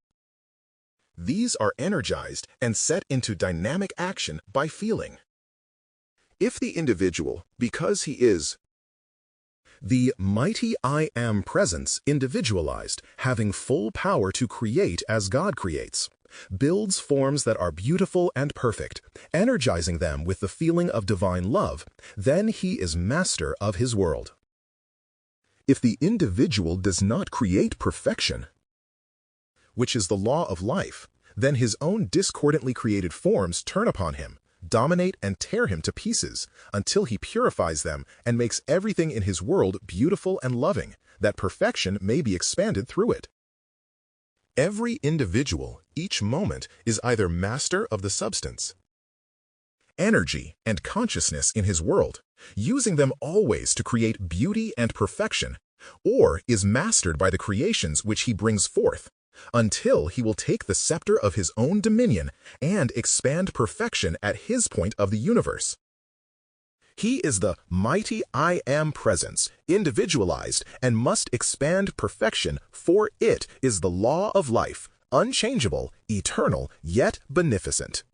These are energized and set into dynamic action by feeling. If the individual, because he is the mighty I Am presence individualized, having full power to create as God creates, builds forms that are beautiful and perfect, energizing them with the feeling of divine love, then he is master of his world. If the individual does not create perfection, which is the law of life, then his own discordantly created forms turn upon him, dominate and tear him to pieces, until he purifies them and makes everything in his world beautiful and loving, that perfection may be expanded through it. Every individual, each moment, is either master of the substance, energy, and consciousness in his world, using them always to create beauty and perfection, or is mastered by the creations which he brings forth, until he will take the scepter of his own dominion and expand perfection at his point of the universe. He is the mighty I Am presence, individualized, and must expand perfection, for it is the law of life, unchangeable, eternal, yet beneficent.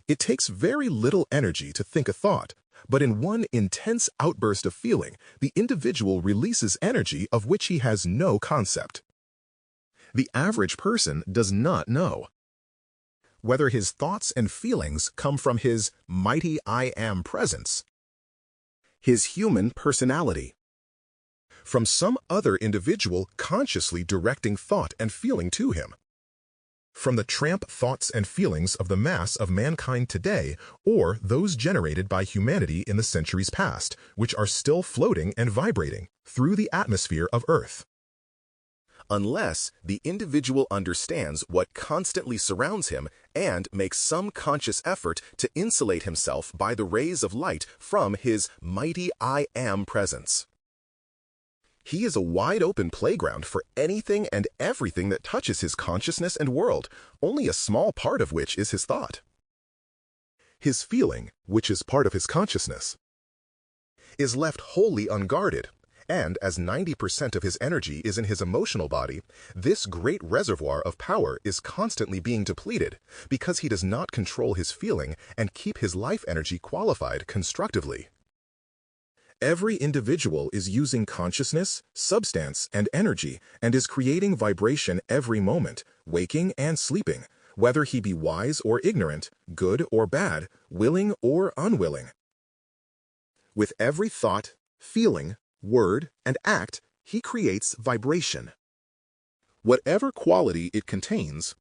It takes very little energy to think a thought, but in one intense outburst of feeling, the individual releases energy of which he has no concept. The average person does not know whether his thoughts and feelings come from his mighty I Am presence, his human personality, from some other individual consciously directing thought and feeling to him, from the tramp thoughts and feelings of the mass of mankind today, or those generated by humanity in the centuries past, which are still floating and vibrating through the atmosphere of Earth. Unless the individual understands what constantly surrounds him and makes some conscious effort to insulate himself by the rays of light from his mighty I Am presence. He is a wide-open playground for anything and everything that touches his consciousness and world, only a small part of which is his thought. His feeling, which is part of his consciousness, is left wholly unguarded, and as 90% of his energy is in his emotional body, this great reservoir of power is constantly being depleted because he does not control his feeling and keep his life energy qualified constructively. Every individual is using consciousness, substance, and energy, and is creating vibration every moment, waking and sleeping, whether he be wise or ignorant, good or bad, willing or unwilling. With every thought, feeling, word, and act, he creates vibration. whatever quality it contains,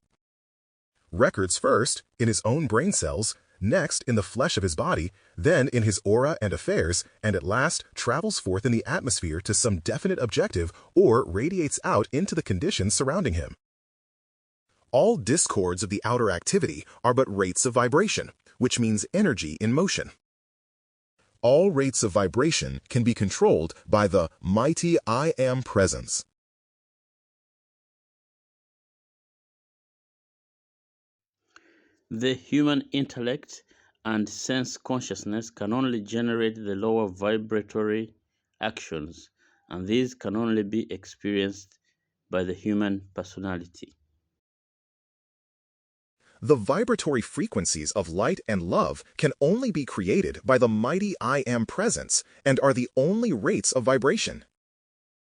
records first in his own brain cells, next in the flesh of his body, then in his aura and affairs, and at last travels forth in the atmosphere to some definite objective or radiates out into the conditions surrounding him. All discords of the outer activity are but rates of vibration, which means energy in motion. All rates of vibration can be controlled by the mighty I Am presence. The human intellect and sense consciousness can only generate the lower vibratory actions, and these can only be experienced by the human personality. The vibratory frequencies of light and love can only be created by the mighty I Am presence and are the only rates of vibration,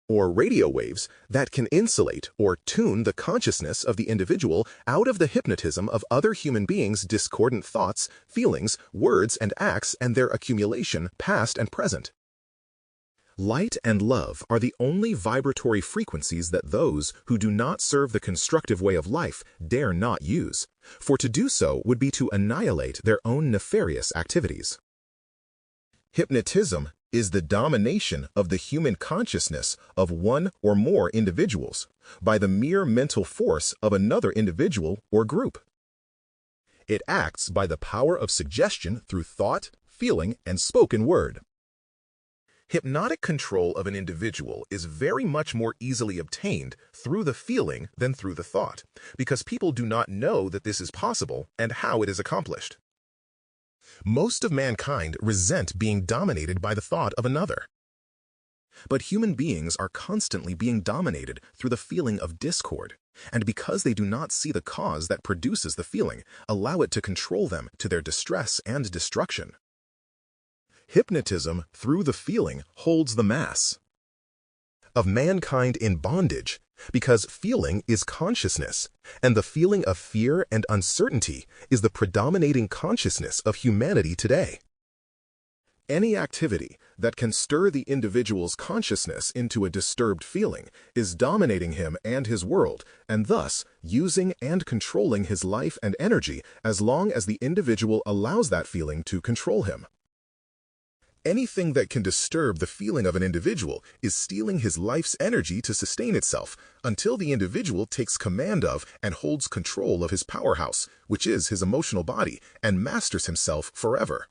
or radio waves, that can insulate or tune the consciousness of the individual out of the hypnotism of other human beings' discordant thoughts, feelings, words, and acts and their accumulation, past and present. Light and love are the only vibratory frequencies that those who do not serve the constructive way of life dare not use, for to do so would be to annihilate their own nefarious activities. Hypnotism is the domination of the human consciousness of one or more individuals by the mere mental force of another individual or group. It acts by the power of suggestion through thought, feeling, and spoken word. Hypnotic control of an individual is very much more easily obtained through the feeling than through the thought, because people do not know that this is possible and how it is accomplished. Most of mankind resent being dominated by the thought of another. But human beings are constantly being dominated through the feeling of discord, and because they do not see the cause that produces the feeling, allow it to control them to their distress and destruction. Hypnotism through the feeling holds the mass of mankind in bondage, because feeling is consciousness, and the feeling of fear and uncertainty is the predominating consciousness of humanity today. Any activity that can stir the individual's consciousness into a disturbed feeling is dominating him and his world, and thus using and controlling his life and energy as long as the individual allows that feeling to control him. Anything that can disturb the feeling of an individual is stealing his life's energy to sustain itself until the individual takes command of and holds control of his powerhouse, which is his emotional body, and masters himself forever.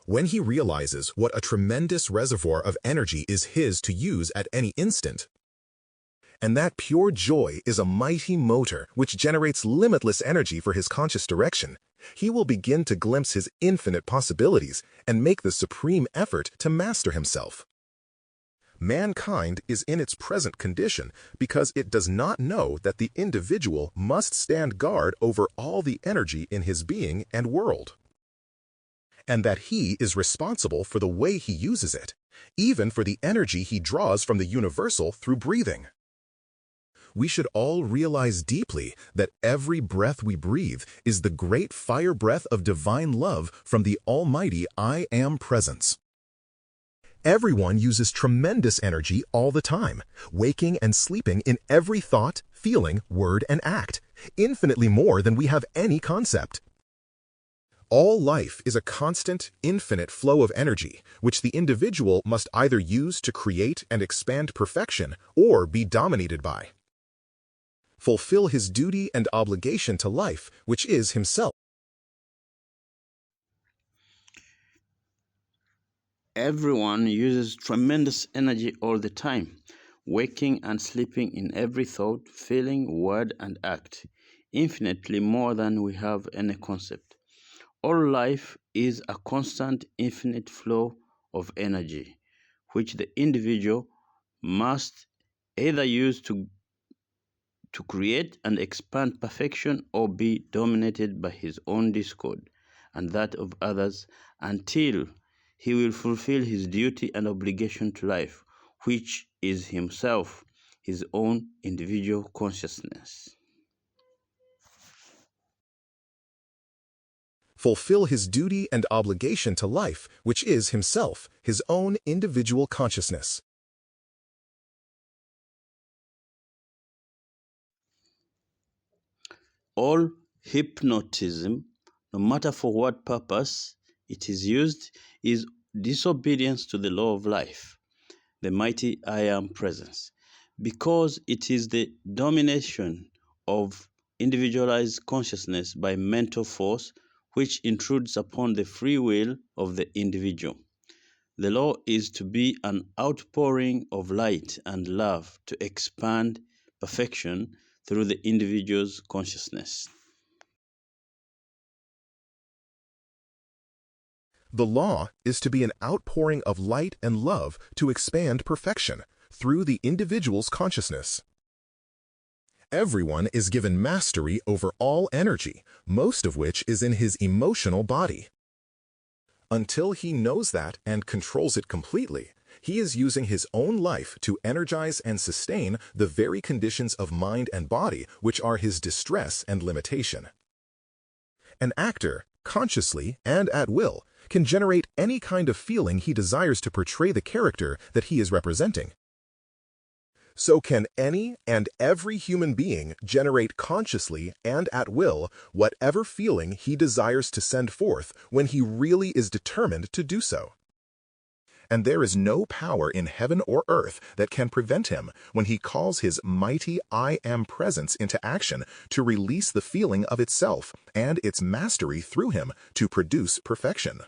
When he realizes what a tremendous reservoir of energy is his to use at any instant, and that pure joy is a mighty motor which generates limitless energy for his conscious direction, he will begin to glimpse his infinite possibilities and make the supreme effort to master himself. Mankind is in its present condition because it does not know that the individual must stand guard over all the energy in his being and world, and that he is responsible for the way he uses it, even for the energy he draws from the universal through breathing. We should all realize deeply that every breath we breathe is the great fire breath of divine love from the almighty I Am presence. Everyone uses tremendous energy all the time, waking and sleeping in every thought, feeling, word, and act, infinitely more than we have any concept. All life is a constant, infinite flow of energy, which the individual must either use to create and expand perfection or be dominated by. Fulfill his duty and obligation to life, which is himself. Everyone uses tremendous energy all the time, waking and sleeping in every thought, feeling, word, and act, infinitely more than we have any concept. All life is a constant, infinite flow of energy, which the individual must either use to create and expand perfection or be dominated by his own discord and that of others until he will fulfill his duty and obligation to life, which is himself, his own individual consciousness. Fulfill his duty and obligation to life, which is himself, his own individual consciousness. All hypnotism, no matter for what purpose it is used, is disobedience to the law of life, the mighty I Am presence, because it is the domination of individualized consciousness by mental force which intrudes upon the free will of the individual. The law is to be an outpouring of light and love to expand perfection through the individual's consciousness. The law is to be an outpouring of light and love to expand perfection through the individual's consciousness. Everyone is given mastery over all energy, most of which is in his emotional body. Until he knows that and controls it completely, he is using his own life to energize and sustain the very conditions of mind and body which are his distress and limitation. An actor, consciously and at will, can generate any kind of feeling he desires to portray the character that he is representing. So can any and every human being generate consciously and at will whatever feeling he desires to send forth when he really is determined to do so. And there is no power in heaven or earth that can prevent him when he calls his mighty I Am presence into action to release the feeling of itself and its mastery through him to produce perfection.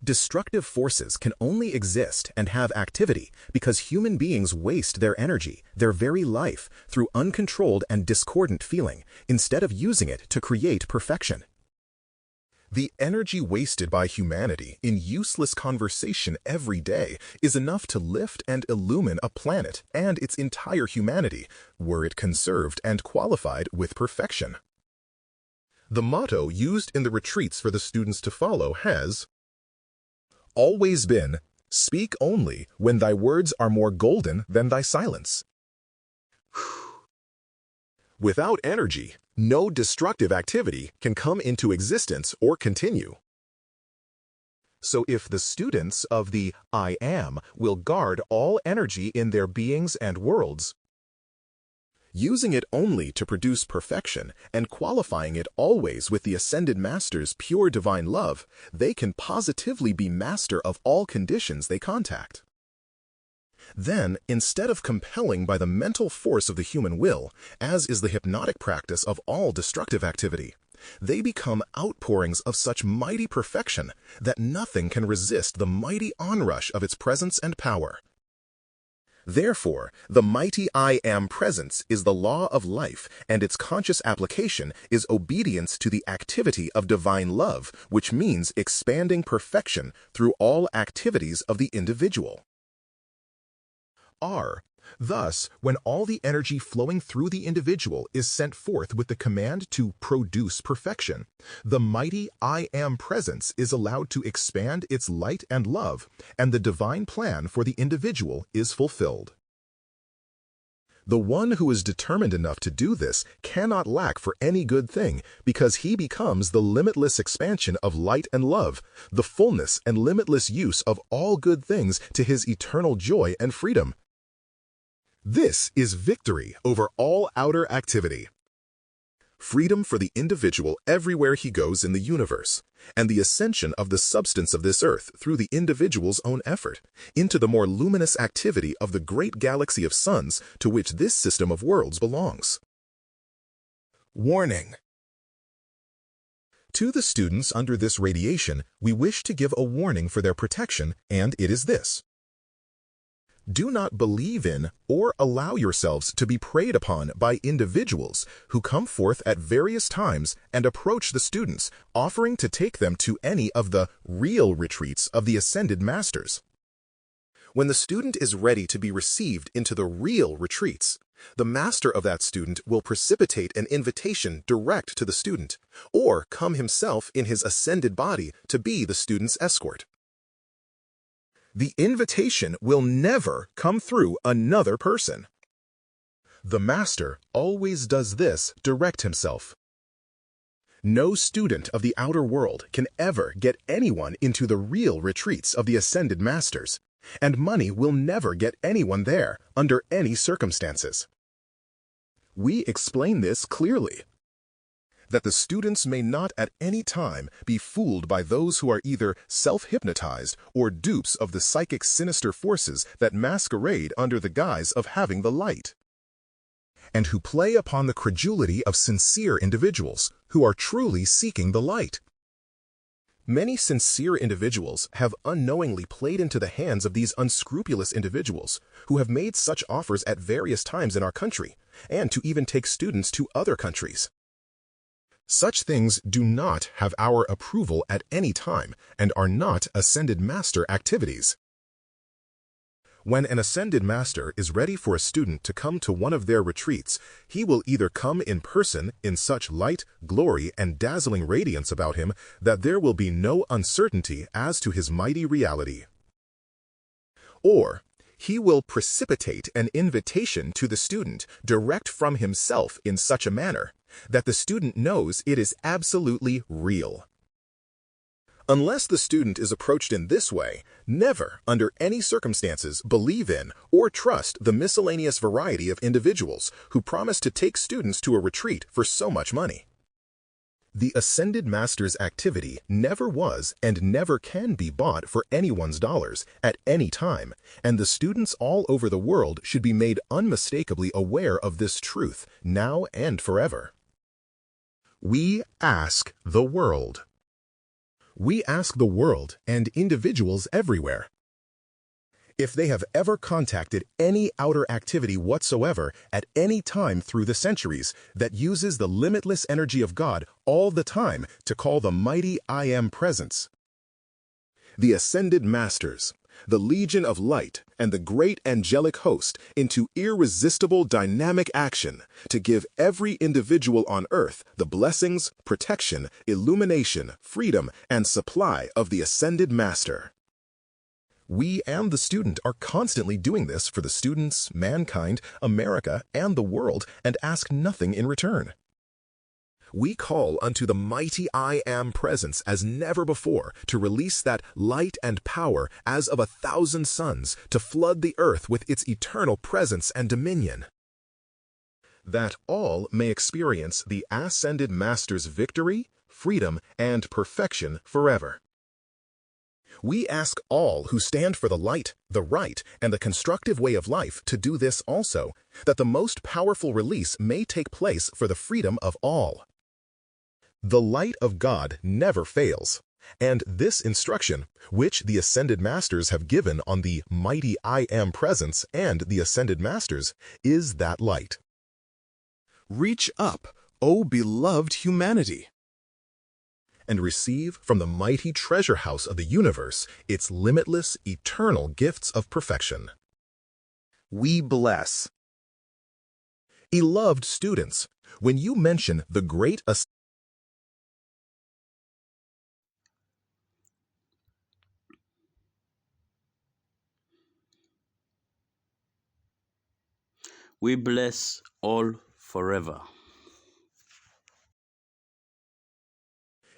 Destructive forces can only exist and have activity because human beings waste their energy, their very life, through uncontrolled and discordant feeling, instead of using it to create perfection. The energy wasted by humanity in useless conversation every day is enough to lift and illumine a planet and its entire humanity, were it conserved and qualified with perfection. The motto used in the retreats for the students to follow has always been, "Speak only when thy words are more golden than thy silence." Without energy, no destructive activity can come into existence or continue. So if the students of the I Am will guard all energy in their beings and worlds, using it only to produce perfection and qualifying it always with the Ascended Master's pure divine love, they can positively be master of all conditions they contact. Then, instead of compelling by the mental force of the human will, as is the hypnotic practice of all destructive activity, they become outpourings of such mighty perfection that nothing can resist the mighty onrush of its presence and power. Therefore, the mighty I Am presence is the law of life, and its conscious application is obedience to the activity of divine love, which means expanding perfection through all activities of the individual. Thus, when all the energy flowing through the individual is sent forth with the command to produce perfection, the mighty I Am presence is allowed to expand its light and love, and the divine plan for the individual is fulfilled. The one who is determined enough to do this cannot lack for any good thing, because he becomes the limitless expansion of light and love, the fullness and limitless use of all good things to his eternal joy and freedom. This is victory over all outer activity. Freedom for the individual everywhere he goes in the universe, and the ascension of the substance of this earth through the individual's own effort into the more luminous activity of the great galaxy of suns to which this system of worlds belongs. Warning. To the students under this radiation, we wish to give a warning for their protection, and it is this. Do not believe in or allow yourselves to be preyed upon by individuals who come forth at various times and approach the students, offering to take them to any of the real retreats of the Ascended Masters. When the student is ready to be received into the real retreats, the master of that student will precipitate an invitation direct to the student, or come himself in his ascended body to be the student's escort. The invitation will never come through another person. The master always does this direct himself. No student of the outer world can ever get anyone into the real retreats of the Ascended Masters, and money will never get anyone there under any circumstances. We explain this clearly, that the students may not at any time be fooled by those who are either self-hypnotized or dupes of the psychic sinister forces that masquerade under the guise of having the light, and who play upon the credulity of sincere individuals who are truly seeking the light. Many sincere individuals have unknowingly played into the hands of these unscrupulous individuals who have made such offers at various times in our country, and to even take students to other countries. Such things do not have our approval at any time and are not Ascended Master activities. When an Ascended Master is ready for a student to come to one of their retreats, he will either come in person in such light, glory, and dazzling radiance about him that there will be no uncertainty as to his mighty reality, or he will precipitate an invitation to the student direct from himself in such a manner that the student knows it is absolutely real. Unless the student is approached in this way, never, under any circumstances, believe in or trust the miscellaneous variety of individuals who promise to take students to a retreat for so much money. The Ascended Master's activity never was and never can be bought for anyone's dollars at any time, and the students all over the world should be made unmistakably aware of this truth now and forever. We ask the world. We ask the world and individuals everywhere if they have ever contacted any outer activity whatsoever at any time through the centuries that uses the limitless energy of God all the time to call the mighty I Am Presence. The Ascended Masters, the Legion of Light, and the great angelic host into irresistible dynamic action to give every individual on earth the blessings, protection, illumination, freedom, and supply of the Ascended Master. We and the student are constantly doing this for the students, mankind, America, and the world, and ask nothing in return. We call unto the mighty I Am Presence as never before to release that light and power as of 1,000 suns to flood the earth with its eternal presence and dominion, that all may experience the Ascended Master's victory, freedom, and perfection forever. We ask all who stand for the light, the right, and the constructive way of life to do this also, that the most powerful release may take place for the freedom of all. The light of God never fails, and this instruction, which the Ascended Masters have given on the mighty I Am Presence and the Ascended Masters, is that light. Reach up, O beloved humanity, and receive from the mighty treasure house of the universe its limitless, eternal gifts of perfection. We bless. Beloved students, when you mention the great We bless all forever.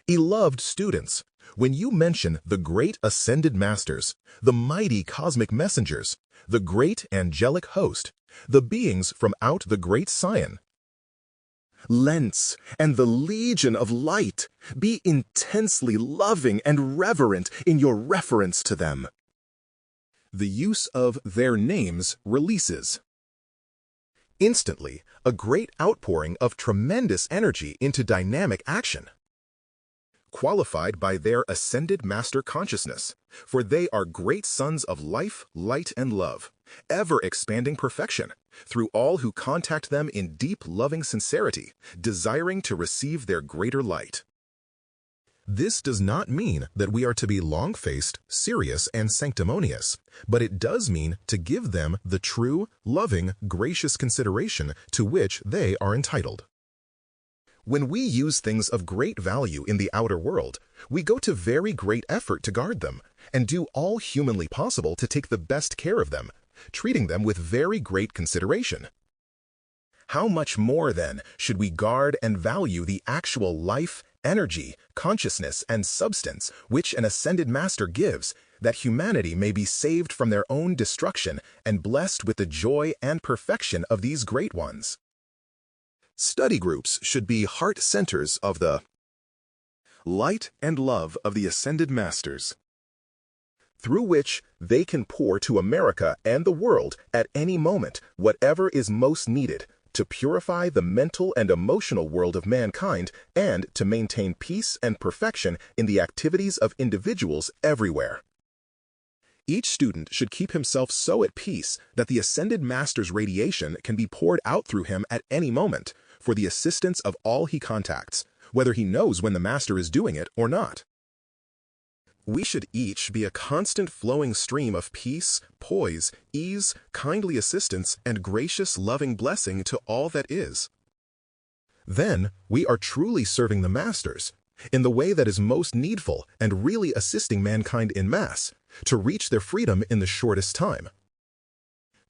Beloved students, when you mention the great Ascended Masters, the mighty cosmic messengers, the great angelic host, the beings from out the great Sion, Lens, and the Legion of Light, be intensely loving and reverent in your reference to them. The use of their names releases instantly a great outpouring of tremendous energy into dynamic action, qualified by their Ascended Master consciousness, for they are great sons of life, light, and love, ever-expanding perfection, through all who contact them in deep loving sincerity, desiring to receive their greater light. This does not mean that we are to be long-faced, serious, and sanctimonious, but it does mean to give them the true, loving, gracious consideration to which they are entitled. When we use things of great value in the outer world, we go to very great effort to guard them, and do all humanly possible to take the best care of them, treating them with very great consideration. How much more, then, should we guard and value the actual life, energy, consciousness, and substance which an Ascended Master gives, that humanity may be saved from their own destruction and blessed with the joy and perfection of these great ones? Study groups should be heart centers of the light and love of the Ascended Masters, through which they can pour to America and the world at any moment whatever is most needed to purify the mental and emotional world of mankind and to maintain peace and perfection in the activities of individuals everywhere. Each student should keep himself so at peace that the Ascended Master's radiation can be poured out through him at any moment for the assistance of all he contacts, whether he knows when the Master is doing it or not. We should each be a constant flowing stream of peace, poise, ease, kindly assistance, and gracious loving blessing to all that is. Then we are truly serving the Masters in the way that is most needful and really assisting mankind in mass to reach their freedom in the shortest time.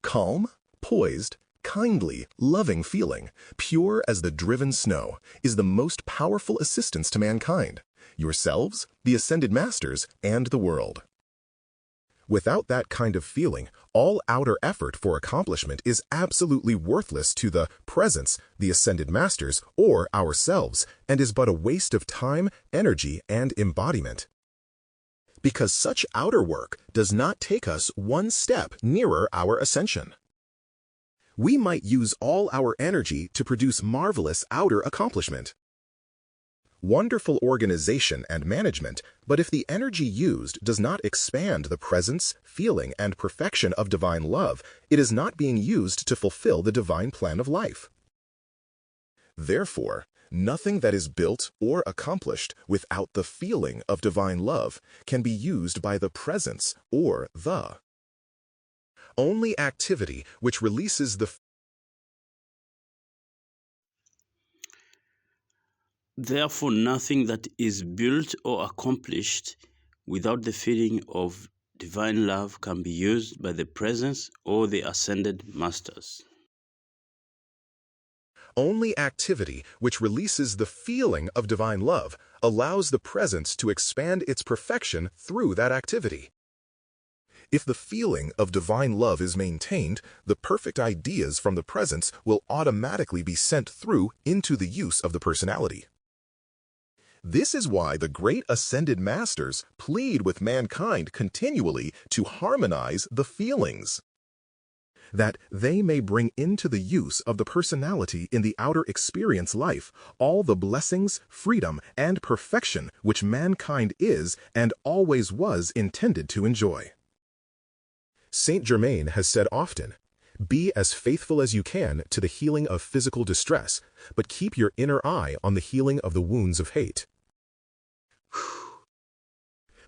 Calm, poised, kindly, loving feeling, pure as the driven snow, is the most powerful assistance to mankind, yourselves, the Ascended Masters, and the world. Without that kind of feeling, all outer effort for accomplishment is absolutely worthless to the Presence, the Ascended Masters, or ourselves, and is but a waste of time, energy, and embodiment. Because such outer work does not take us one step nearer our ascension. We might use all our energy to produce marvelous outer accomplishment. Wonderful organization and management, but if the energy used does not expand the presence, feeling, and perfection of divine love, it is not being used to fulfill the divine plan of life. Therefore, nothing that is built or accomplished without the feeling of divine love can be used by the presence or the. Only activity which releases the Therefore, nothing that is built or accomplished without the feeling of divine love can be used by the Presence or the Ascended Masters. Only activity which releases the feeling of divine love allows the Presence to expand its perfection through that activity. If the feeling of divine love is maintained, the perfect ideas from the Presence will automatically be sent through into the use of the personality. This is why the great Ascended Masters plead with mankind continually to harmonize the feelings, that they may bring into the use of the personality in the outer experience life all the blessings, freedom, and perfection which mankind is and always was intended to enjoy. Saint Germain has said often, "Be as faithful as you can to the healing of physical distress, but keep your inner eye on the healing of the wounds of hate."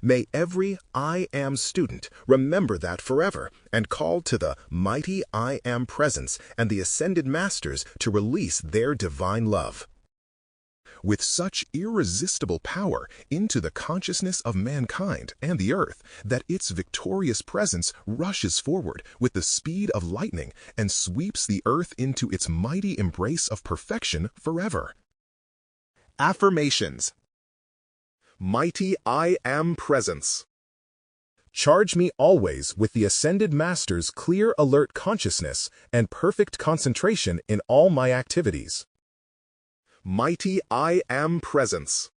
May every I Am student remember that forever and call to the mighty I Am Presence and the Ascended Masters to release their divine love. With such irresistible power into the consciousness of mankind and the earth that its victorious presence rushes forward with the speed of lightning and sweeps the earth into its mighty embrace of perfection forever. Affirmations. Mighty I Am Presence. Charge me always with the Ascended Master's clear alert consciousness and perfect concentration in all my activities. Mighty I Am Presence.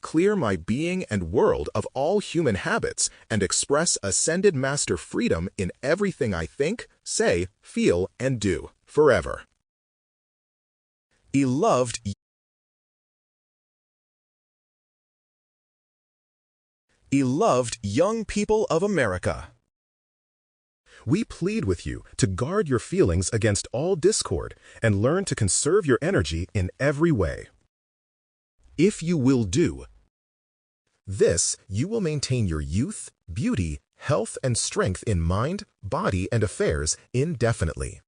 Clear my being and world of all human habits and express Ascended Master freedom in everything I think, say, feel, and do, forever. Beloved young people of America, we plead with you to guard your feelings against all discord and learn to conserve your energy in every way. If you will do this, you will maintain your youth, beauty, health, and strength in mind, body, and affairs indefinitely.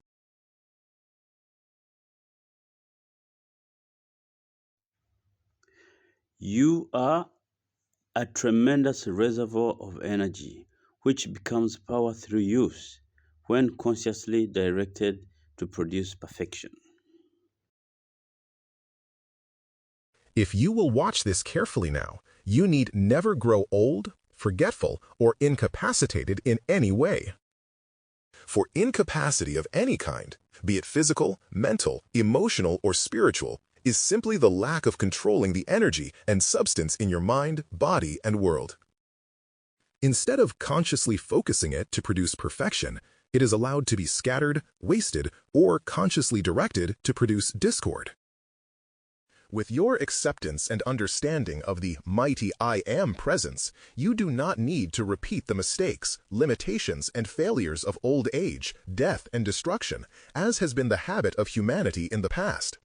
You are a tremendous reservoir of energy, which becomes power through use when consciously directed to produce perfection. If you will watch this carefully now, you need never grow old, forgetful, or incapacitated in any way. for incapacity of any kind, be it physical, mental, emotional, or spiritual, is simply the lack of controlling the energy and substance in your mind, body, and world. Instead of consciously focusing it to produce perfection, it is allowed to be scattered, wasted, or consciously directed to produce discord. With your acceptance and understanding of the mighty I Am presence, you do not need to repeat the mistakes, limitations, and failures of old age, death, and destruction, as has been the habit of humanity in the past.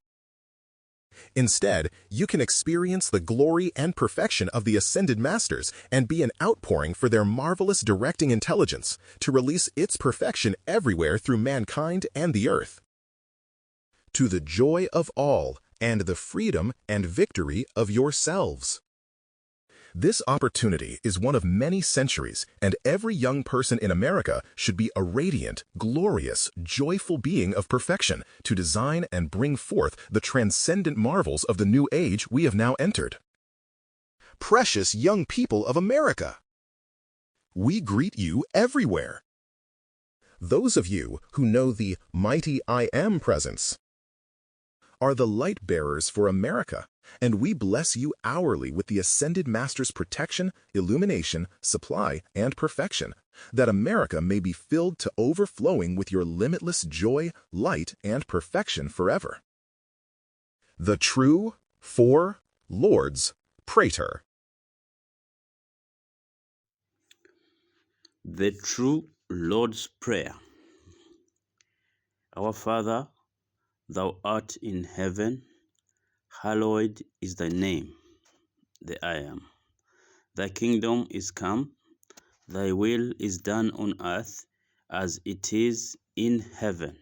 Instead, you can experience the glory and perfection of the Ascended Masters and be an outpouring for their marvelous directing intelligence to release its perfection everywhere through mankind and the earth. To the joy of all, and the freedom and victory of yourselves. This opportunity is one of many centuries, and every young person in America should be a radiant, glorious, joyful being of perfection to design and bring forth the transcendent marvels of the new age we have now entered. Precious young people of America! We greet you everywhere. Those of you who know the mighty I Am presence are the light bearers for America, and we bless you hourly with the Ascended Master's protection, illumination, supply, and perfection, that America may be filled to overflowing with your limitless joy, light, and perfection forever. The True Four Lords Praetor. The True Lord's Prayer. Our Father, thou art in heaven, hallowed is thy name, the I Am. Thy kingdom is come, thy will is done on earth as it is in heaven.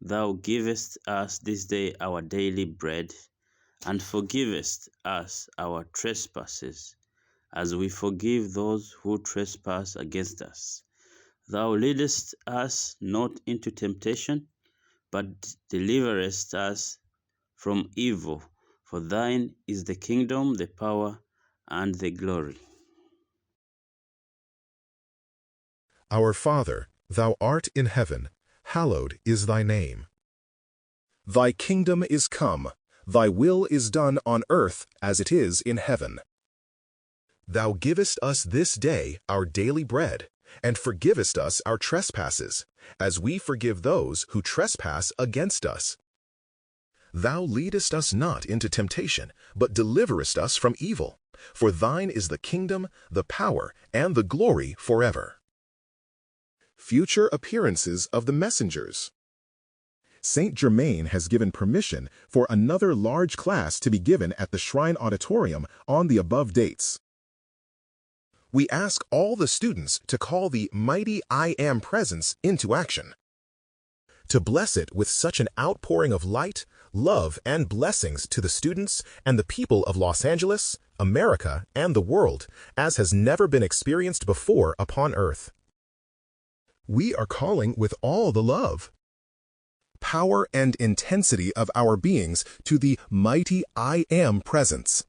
Thou givest us this day our daily bread, and forgivest us our trespasses, as we forgive those who trespass against us. Thou leadest us not into temptation, but deliverest us from evil. For thine is the kingdom, the power, and the glory. Our Father, thou art in heaven, hallowed is thy name. Thy kingdom is come, thy will is done on earth as it is in heaven. Thou givest us this day our daily bread, and forgivest us our trespasses, as we forgive those who trespass against us. Thou leadest us not into temptation, but deliverest us from evil. For thine is the kingdom, the power, and the glory forever. Future appearances of the messengers. Saint Germain has given permission for another large class to be given at the Shrine Auditorium on the above dates. We ask all the students to call the mighty I Am presence into action, to bless it with such an outpouring of light, love, and blessings to the students and the people of Los Angeles, America, and the world, as has never been experienced before upon earth. We are calling with all the love, power, and intensity of our beings to the mighty I Am presence,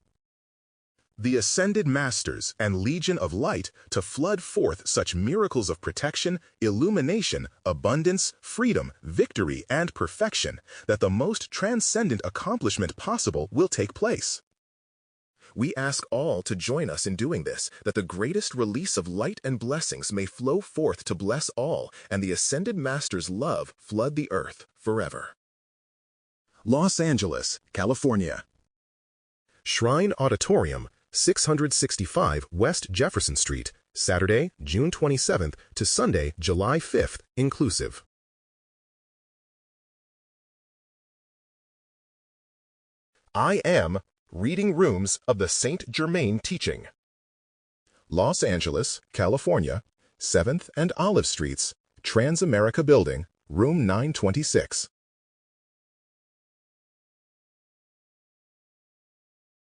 the Ascended Masters and Legion of Light, to flood forth such miracles of protection, illumination, abundance, freedom, victory, and perfection that the most transcendent accomplishment possible will take place. We ask all to join us in doing this, that the greatest release of light and blessings may flow forth to bless all, and the Ascended Master's love flood the earth forever. Los Angeles, California. Shrine Auditorium, 665 West Jefferson Street, Saturday, June 27th to Sunday, July 5th, inclusive. I Am Reading Rooms of the Saint Germain Teaching. Los Angeles, California, 7th and Olive Streets, Transamerica Building, Room 926.